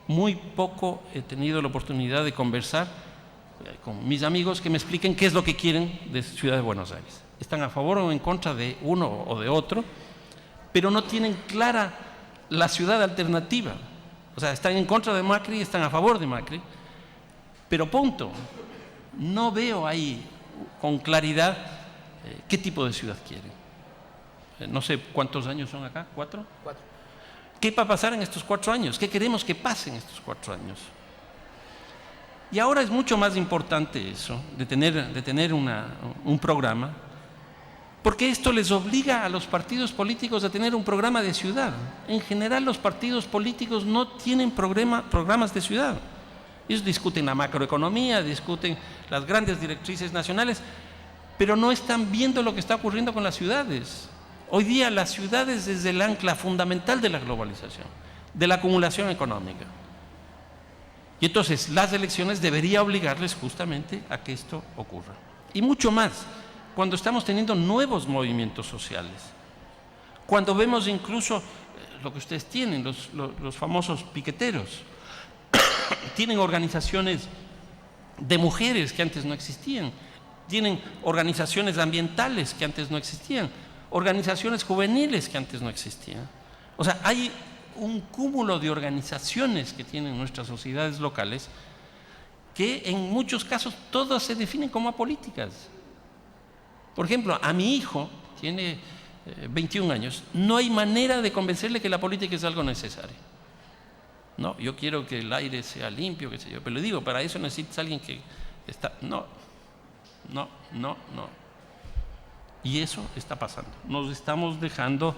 [SPEAKER 2] muy poco he tenido la oportunidad de conversar con mis amigos que me expliquen qué es lo que quieren de Ciudad de Buenos Aires. Están a favor o en contra de uno o de otro, pero no tienen clara la ciudad alternativa. O sea, están en contra de Macri, están a favor de Macri, pero punto. No veo ahí con claridad qué tipo de ciudad quieren. No sé cuántos años son acá, ¿4?
[SPEAKER 3] 4.
[SPEAKER 2] ¿Qué va a pasar en estos 4 años? ¿Qué queremos que pase en estos 4 años? Y ahora es mucho más importante eso, de tener un programa, porque esto les obliga a los partidos políticos a tener un programa de ciudad. En general, los partidos políticos no tienen programas de ciudad. Ellos discuten la macroeconomía, discuten las grandes directrices nacionales, pero no están viendo lo que está ocurriendo con las ciudades. Hoy día las ciudades es el ancla fundamental de la globalización, de la acumulación económica. Y entonces las elecciones deberían obligarles justamente a que esto ocurra. Y mucho más, cuando estamos teniendo nuevos movimientos sociales, cuando vemos incluso lo que ustedes tienen, los famosos piqueteros, tienen organizaciones de mujeres que antes no existían, tienen organizaciones ambientales que antes no existían, organizaciones juveniles que antes no existían. O sea, hay un cúmulo de organizaciones que tienen nuestras sociedades locales que en muchos casos todas se definen como apolíticas. Por ejemplo, a mi hijo, tiene 21 años, no hay manera de convencerle que la política es algo necesario. No, yo quiero que el aire sea limpio, qué sé yo, pero le digo, para eso necesitas a alguien que está... No. Y eso está pasando. Nos estamos dejando,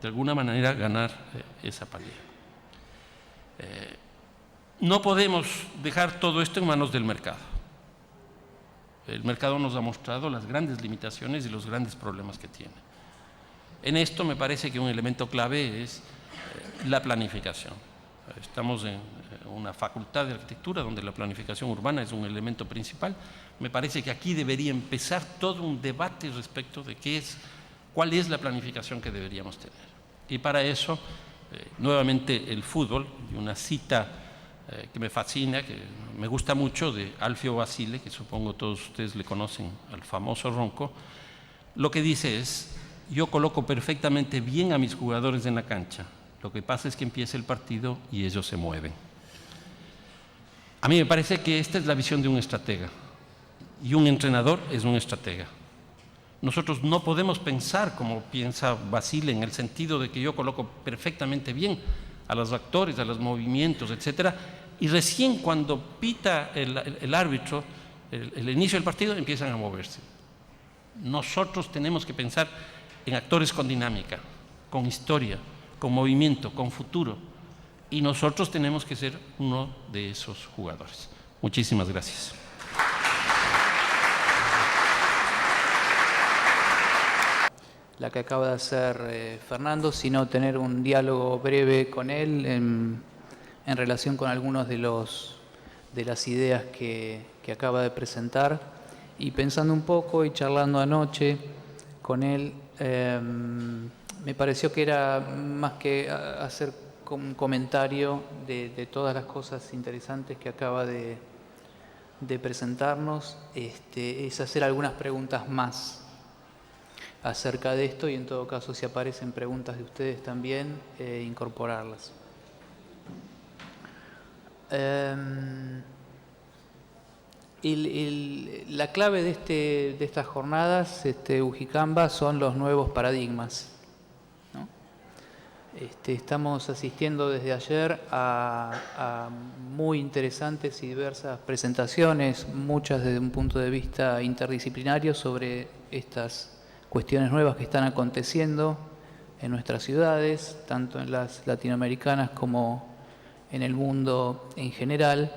[SPEAKER 2] de alguna manera, ganar esa pelea. No podemos dejar todo esto en manos del mercado. El mercado nos ha mostrado las grandes limitaciones y los grandes problemas que tiene. En esto me parece que un elemento clave es la planificación. Estamos en una facultad de arquitectura donde la planificación urbana es un elemento principal. Me parece que aquí debería empezar todo un debate respecto de cuál es la planificación que deberíamos tener. Y para eso, nuevamente el fútbol, y una cita que me fascina, que me gusta mucho, de Alfio Basile, que supongo todos ustedes le conocen, al famoso Ronco, lo que dice es: yo coloco perfectamente bien a mis jugadores en la cancha, lo que pasa es que empieza el partido y ellos se mueven. A mí me parece que esta es la visión de un estratega, y un entrenador es un estratega. Nosotros no podemos pensar como piensa Basile, en el sentido de que yo coloco perfectamente bien a los actores, a los movimientos, etcétera, y recién cuando pita el árbitro, el inicio del partido, empiezan a moverse. Nosotros tenemos que pensar en actores con dinámica, con historia, con movimiento, con futuro, y nosotros tenemos que ser uno de esos jugadores. Muchísimas gracias.
[SPEAKER 3] La que acaba de hacer Fernando, sino tener un diálogo breve con él en relación con algunos de las ideas que acaba de presentar, y pensando un poco y charlando anoche con él, me pareció que era más que hacer un comentario de todas las cosas interesantes que acaba de presentarnos, es hacer algunas preguntas más acerca de esto, y en todo caso, si aparecen preguntas de ustedes también, incorporarlas. La clave de estas jornadas, Ujicamba, son los nuevos paradigmas, ¿no? Estamos asistiendo desde ayer a muy interesantes y diversas presentaciones, muchas desde un punto de vista interdisciplinario, sobre estas cuestiones nuevas que están aconteciendo en nuestras ciudades, tanto en las latinoamericanas como en el mundo en general,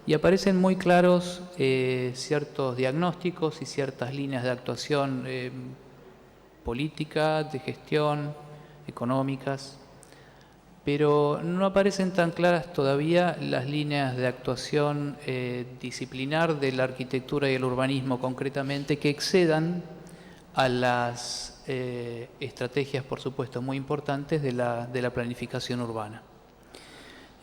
[SPEAKER 3] y aparecen muy claros ciertos diagnósticos y ciertas líneas de actuación política, de gestión, económicas, pero no aparecen tan claras todavía las líneas de actuación disciplinar de la arquitectura y el urbanismo concretamente, que excedan a las estrategias, por supuesto, muy importantes de la planificación urbana.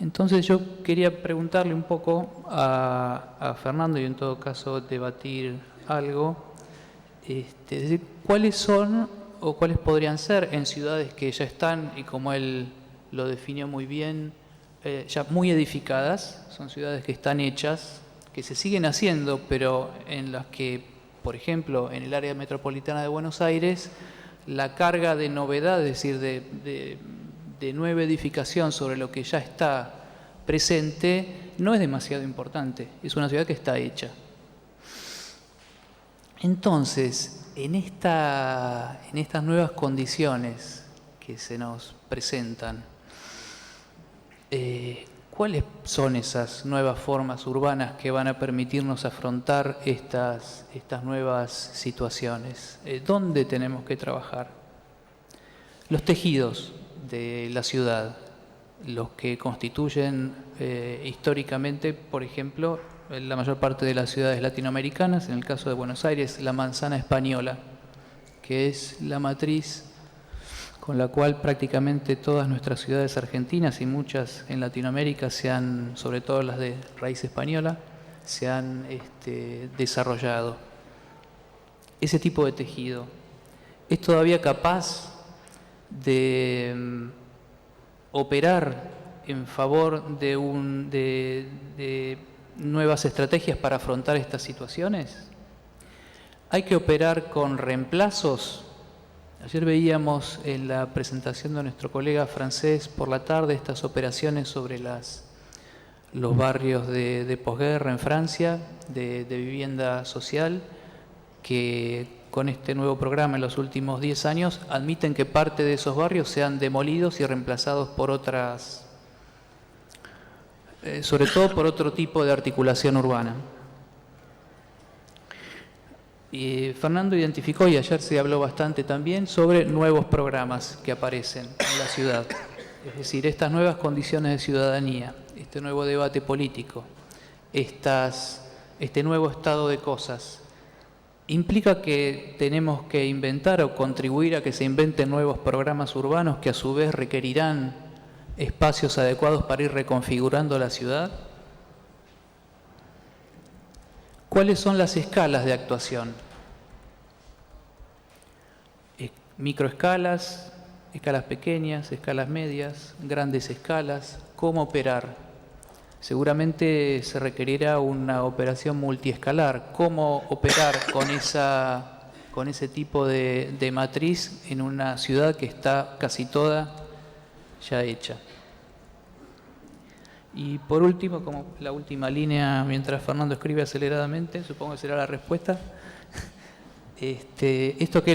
[SPEAKER 3] Entonces yo quería preguntarle un poco a Fernando y en todo caso debatir algo, es decir, ¿cuáles son o cuáles podrían ser en ciudades que ya están, y como él lo definió muy bien, ya muy edificadas, son ciudades que están hechas, que se siguen haciendo, pero en las que, por ejemplo, en el área metropolitana de Buenos Aires, la carga de novedad, es decir, de nueva edificación sobre lo que ya está presente, no es demasiado importante. Es una ciudad que está hecha. Entonces, en estas nuevas condiciones que se nos presentan, ¿cuáles son esas nuevas formas urbanas que van a permitirnos afrontar estas nuevas situaciones? ¿Dónde tenemos que trabajar? Los tejidos de la ciudad, los que constituyen históricamente, por ejemplo, la mayor parte de las ciudades latinoamericanas, en el caso de Buenos Aires, la manzana española, que es la matriz con la cual prácticamente todas nuestras ciudades argentinas y muchas en Latinoamérica, sobre todo las de raíz española, se han desarrollado. Ese tipo de tejido es todavía capaz de operar en favor de nuevas estrategias para afrontar estas situaciones. Hay que operar con reemplazos. Ayer veíamos en la presentación de nuestro colega francés por la tarde estas operaciones sobre los barrios de posguerra en Francia, de vivienda social, que con este nuevo programa en los últimos 10 años admiten que parte de esos barrios sean demolidos y reemplazados por otras, sobre todo por otro tipo de articulación urbana. Y Fernando identificó, y ayer se habló bastante también, sobre nuevos programas que aparecen en la ciudad. Es decir, estas nuevas condiciones de ciudadanía, este nuevo debate político, este nuevo estado de cosas, implica que tenemos que inventar o contribuir a que se inventen nuevos programas urbanos que a su vez requerirán espacios adecuados para ir reconfigurando la ciudad. ¿Cuáles son las escalas de actuación? Microescalas, escalas pequeñas, escalas medias, grandes escalas. ¿Cómo operar? Seguramente se requerirá una operación multiescalar. ¿Cómo operar con ese tipo de matriz en una ciudad que está casi toda ya hecha? Y por último, como la última línea, mientras Fernando escribe aceleradamente, supongo que será la respuesta, esto que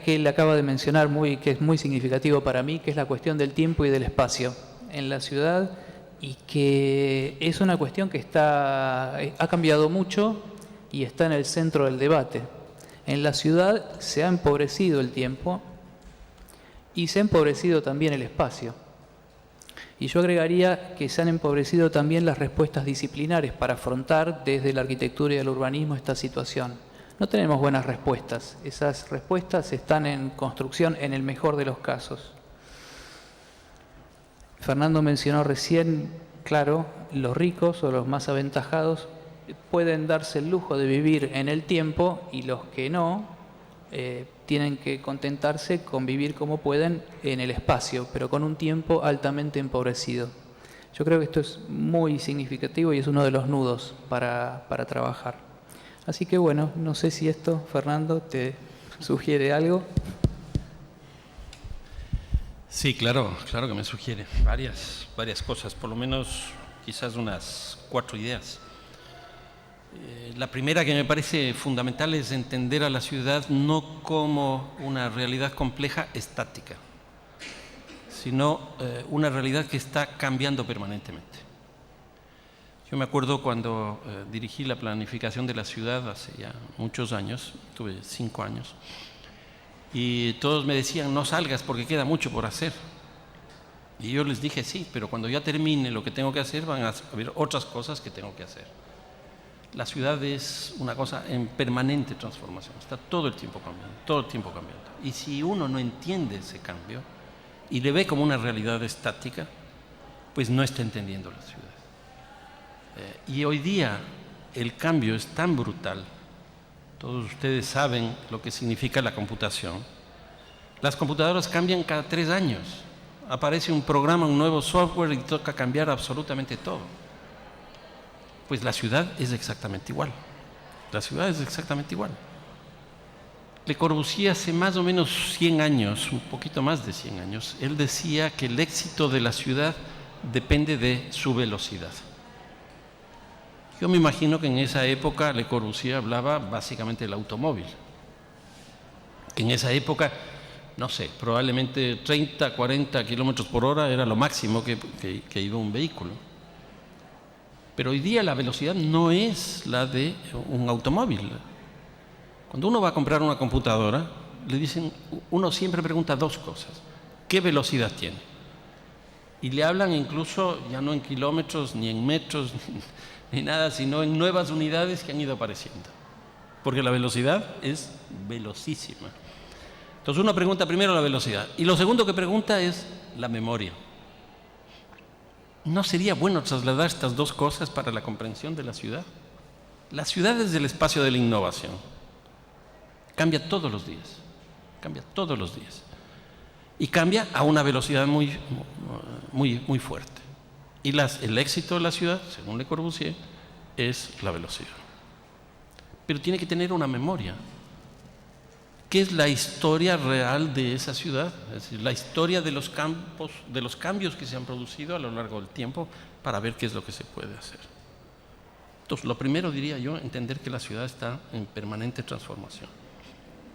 [SPEAKER 3] él acaba de mencionar, que es muy significativo para mí, que es la cuestión del tiempo y del espacio en la ciudad, y que es una cuestión que ha cambiado mucho y está en el centro del debate. En la ciudad se ha empobrecido el tiempo y se ha empobrecido también el espacio. Y yo agregaría que se han empobrecido también las respuestas disciplinares para afrontar desde la arquitectura y el urbanismo esta situación. No tenemos buenas respuestas. Esas respuestas están en construcción en el mejor de los casos. Fernando mencionó recién, claro, los ricos o los más aventajados pueden darse el lujo de vivir en el tiempo y los que no tienen que contentarse con vivir como pueden en el espacio, pero con un tiempo altamente empobrecido. Yo creo que esto es muy significativo y es uno de los nudos para trabajar. Así que bueno, no sé si esto, Fernando, te sugiere algo.
[SPEAKER 2] Sí, claro que me sugiere varias cosas, por lo menos quizás unas 4 ideas. La primera que me parece fundamental es entender a la ciudad no como una realidad compleja estática, sino una realidad que está cambiando permanentemente. Yo me acuerdo cuando dirigí la planificación de la ciudad hace ya muchos años, tuve 5 años, y todos me decían, no salgas porque queda mucho por hacer. Y yo les dije, sí, pero cuando ya termine lo que tengo que hacer, van a haber otras cosas que tengo que hacer. La ciudad es una cosa en permanente transformación, está todo el tiempo cambiando. Y si uno no entiende ese cambio y le ve como una realidad estática, pues no está entendiendo la ciudad. Y hoy día el cambio es tan brutal. Todos ustedes saben lo que significa la computación. Las computadoras cambian cada 3 años. Aparece un programa, un nuevo software y toca cambiar absolutamente todo. Pues la ciudad es exactamente igual. La ciudad es exactamente igual. Le Corbusier hace más o menos 100 años, un poquito más de 100 años, él decía que el éxito de la ciudad depende de su velocidad. Yo me imagino que en esa época Le Corbusier hablaba básicamente del automóvil. Que en esa época, no sé, probablemente 30, 40 kilómetros por hora era lo máximo que iba un vehículo. Pero hoy día la velocidad no es la de un automóvil. Cuando uno va a comprar una computadora, le dicen, uno siempre pregunta 2 cosas. ¿Qué velocidad tiene? Y le hablan incluso ya no en kilómetros, ni en metros, ni nada, sino en nuevas unidades que han ido apareciendo. Porque la velocidad es velocísima. Entonces uno pregunta primero la velocidad. Y lo segundo que pregunta es la memoria. ¿No sería bueno trasladar estas 2 cosas para la comprensión de la ciudad? La ciudad es el espacio de la innovación. Cambia todos los días. Cambia todos los días. Y cambia a una velocidad muy fuerte. Y el éxito de la ciudad, según Le Corbusier, es la velocidad. Pero tiene que tener una memoria. ¿Qué es la historia real de esa ciudad? Es decir, la historia de los cambios que se han producido a lo largo del tiempo para ver qué es lo que se puede hacer. Entonces, lo primero diría yo, entender que la ciudad está en permanente transformación.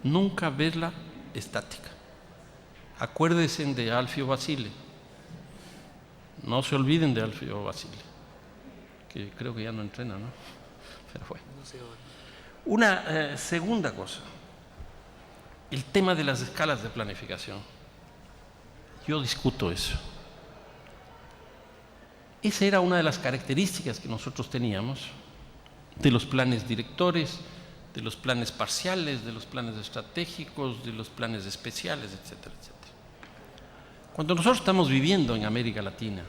[SPEAKER 2] Nunca verla estática. Acuérdense de Alfio Basile. No se olviden de Alfio Basile, que creo que ya no entrena, ¿no? Pero bueno. Una segunda cosa, el tema de las escalas de planificación. Yo discuto eso. Esa era una de las características que nosotros teníamos de los planes directores, de los planes parciales, de los planes estratégicos, de los planes especiales, etcétera, etcétera. Cuando nosotros estamos viviendo en América Latina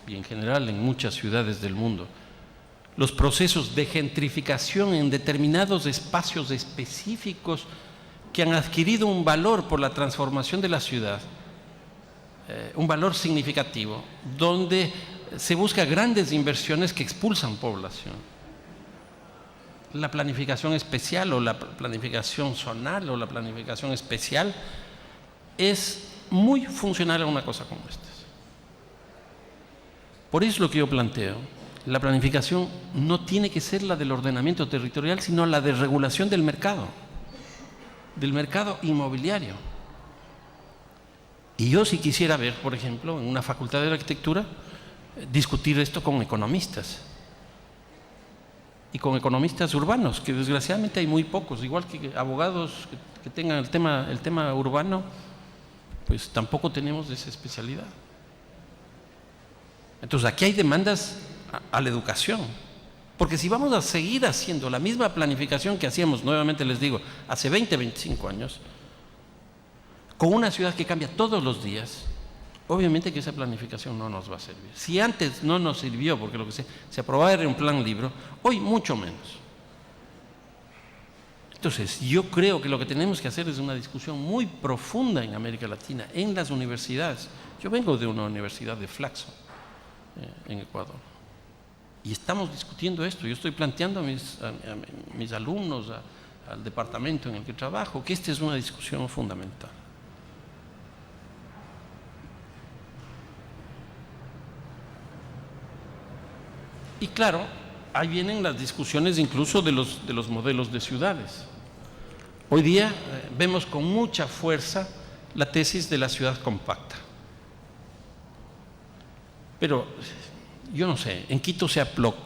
[SPEAKER 2] y en general en muchas ciudades del mundo, los procesos de gentrificación en determinados espacios específicos que han adquirido un valor por la transformación de la ciudad, un valor significativo, donde se busca grandes inversiones que expulsan población. La planificación especial o la planificación zonal o la planificación especial es muy funcional a una cosa como esta. Por eso es lo que yo planteo. La planificación no tiene que ser la del ordenamiento territorial, sino la de regulación del mercado inmobiliario. Y yo sí quisiera ver, por ejemplo, en una facultad de arquitectura, discutir esto con economistas. Y con economistas urbanos, que desgraciadamente hay muy pocos, igual que abogados que tengan el tema urbano, pues tampoco tenemos esa especialidad. Entonces aquí hay demandas a la educación, porque si vamos a seguir haciendo la misma planificación que hacíamos, nuevamente les digo, hace 20, 25 años, con una ciudad que cambia todos los días, obviamente que esa planificación no nos va a servir. Si antes no nos sirvió, porque lo que se aprobaba era un plan libro, hoy mucho menos. Entonces, yo creo que lo que tenemos que hacer es una discusión muy profunda en América Latina, en las universidades. Yo vengo de una universidad de Flaxo, en Ecuador, y estamos discutiendo esto. Yo estoy planteando a mis alumnos, al departamento en el que trabajo, que esta es una discusión fundamental. Y claro, ahí vienen las discusiones incluso de los modelos de ciudades. Hoy día vemos con mucha fuerza la tesis de la ciudad compacta. Pero yo no sé, en Quito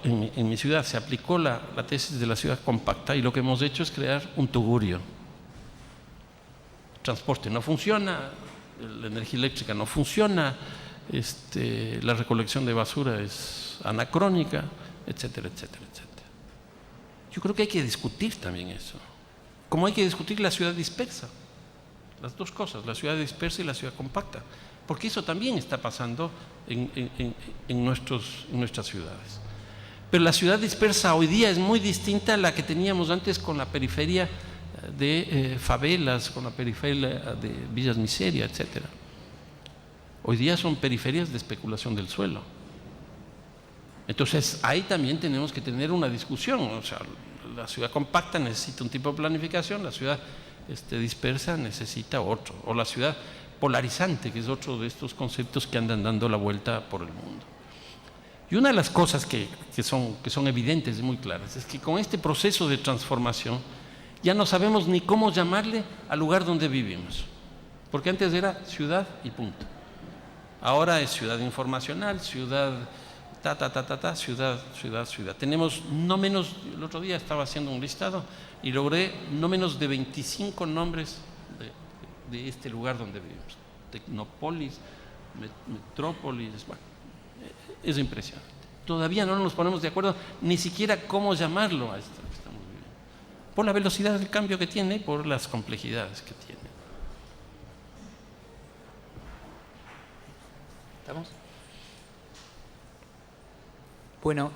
[SPEAKER 2] en mi ciudad se aplicó la tesis de la ciudad compacta y lo que hemos hecho es crear un tugurio. El transporte no funciona, la energía eléctrica no funciona, la recolección de basura es anacrónica, etcétera, etcétera, etcétera. Yo creo que hay que discutir también eso. Como hay que discutir la ciudad dispersa, las 2 cosas, la ciudad dispersa y la ciudad compacta. porque eso también está pasando en nuestras ciudades. Pero la ciudad dispersa hoy día es muy distinta a la que teníamos antes, con la periferia de favelas, con la periferia de villas miseria, etc. Hoy día son periferias de especulación del suelo. Entonces ahí también tenemos que tener una discusión. O sea, la ciudad compacta necesita un tipo de planificación, la ciudad dispersa necesita otro, o la ciudad polarizante, que es otro de estos conceptos que andan dando la vuelta por el mundo. Y una de las cosas que son evidentes y muy claras es que con este proceso de transformación ya no sabemos ni cómo llamarle al lugar donde vivimos, porque antes era ciudad y punto. Ahora es ciudad informacional, ciudad ciudad. Tenemos no menos, el otro día estaba haciendo un listado y logré no menos de 25 nombres de este lugar donde vivimos. Tecnópolis, Metrópolis, bueno, es impresionante. Todavía no nos ponemos de acuerdo ni siquiera cómo llamarlo a esto que estamos viviendo, por la velocidad del cambio que tiene y por las complejidades que tiene.
[SPEAKER 3] ¿Estamos? Bueno,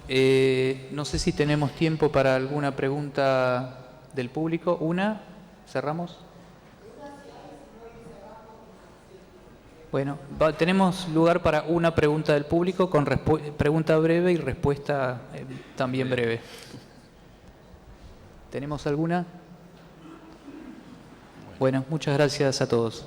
[SPEAKER 3] no sé si tenemos tiempo para alguna pregunta del público. ¿Una? ¿Cerramos? Bueno, tenemos lugar para una pregunta del público con pregunta breve y respuesta también breve. ¿Tenemos alguna? Bueno, muchas gracias a todos.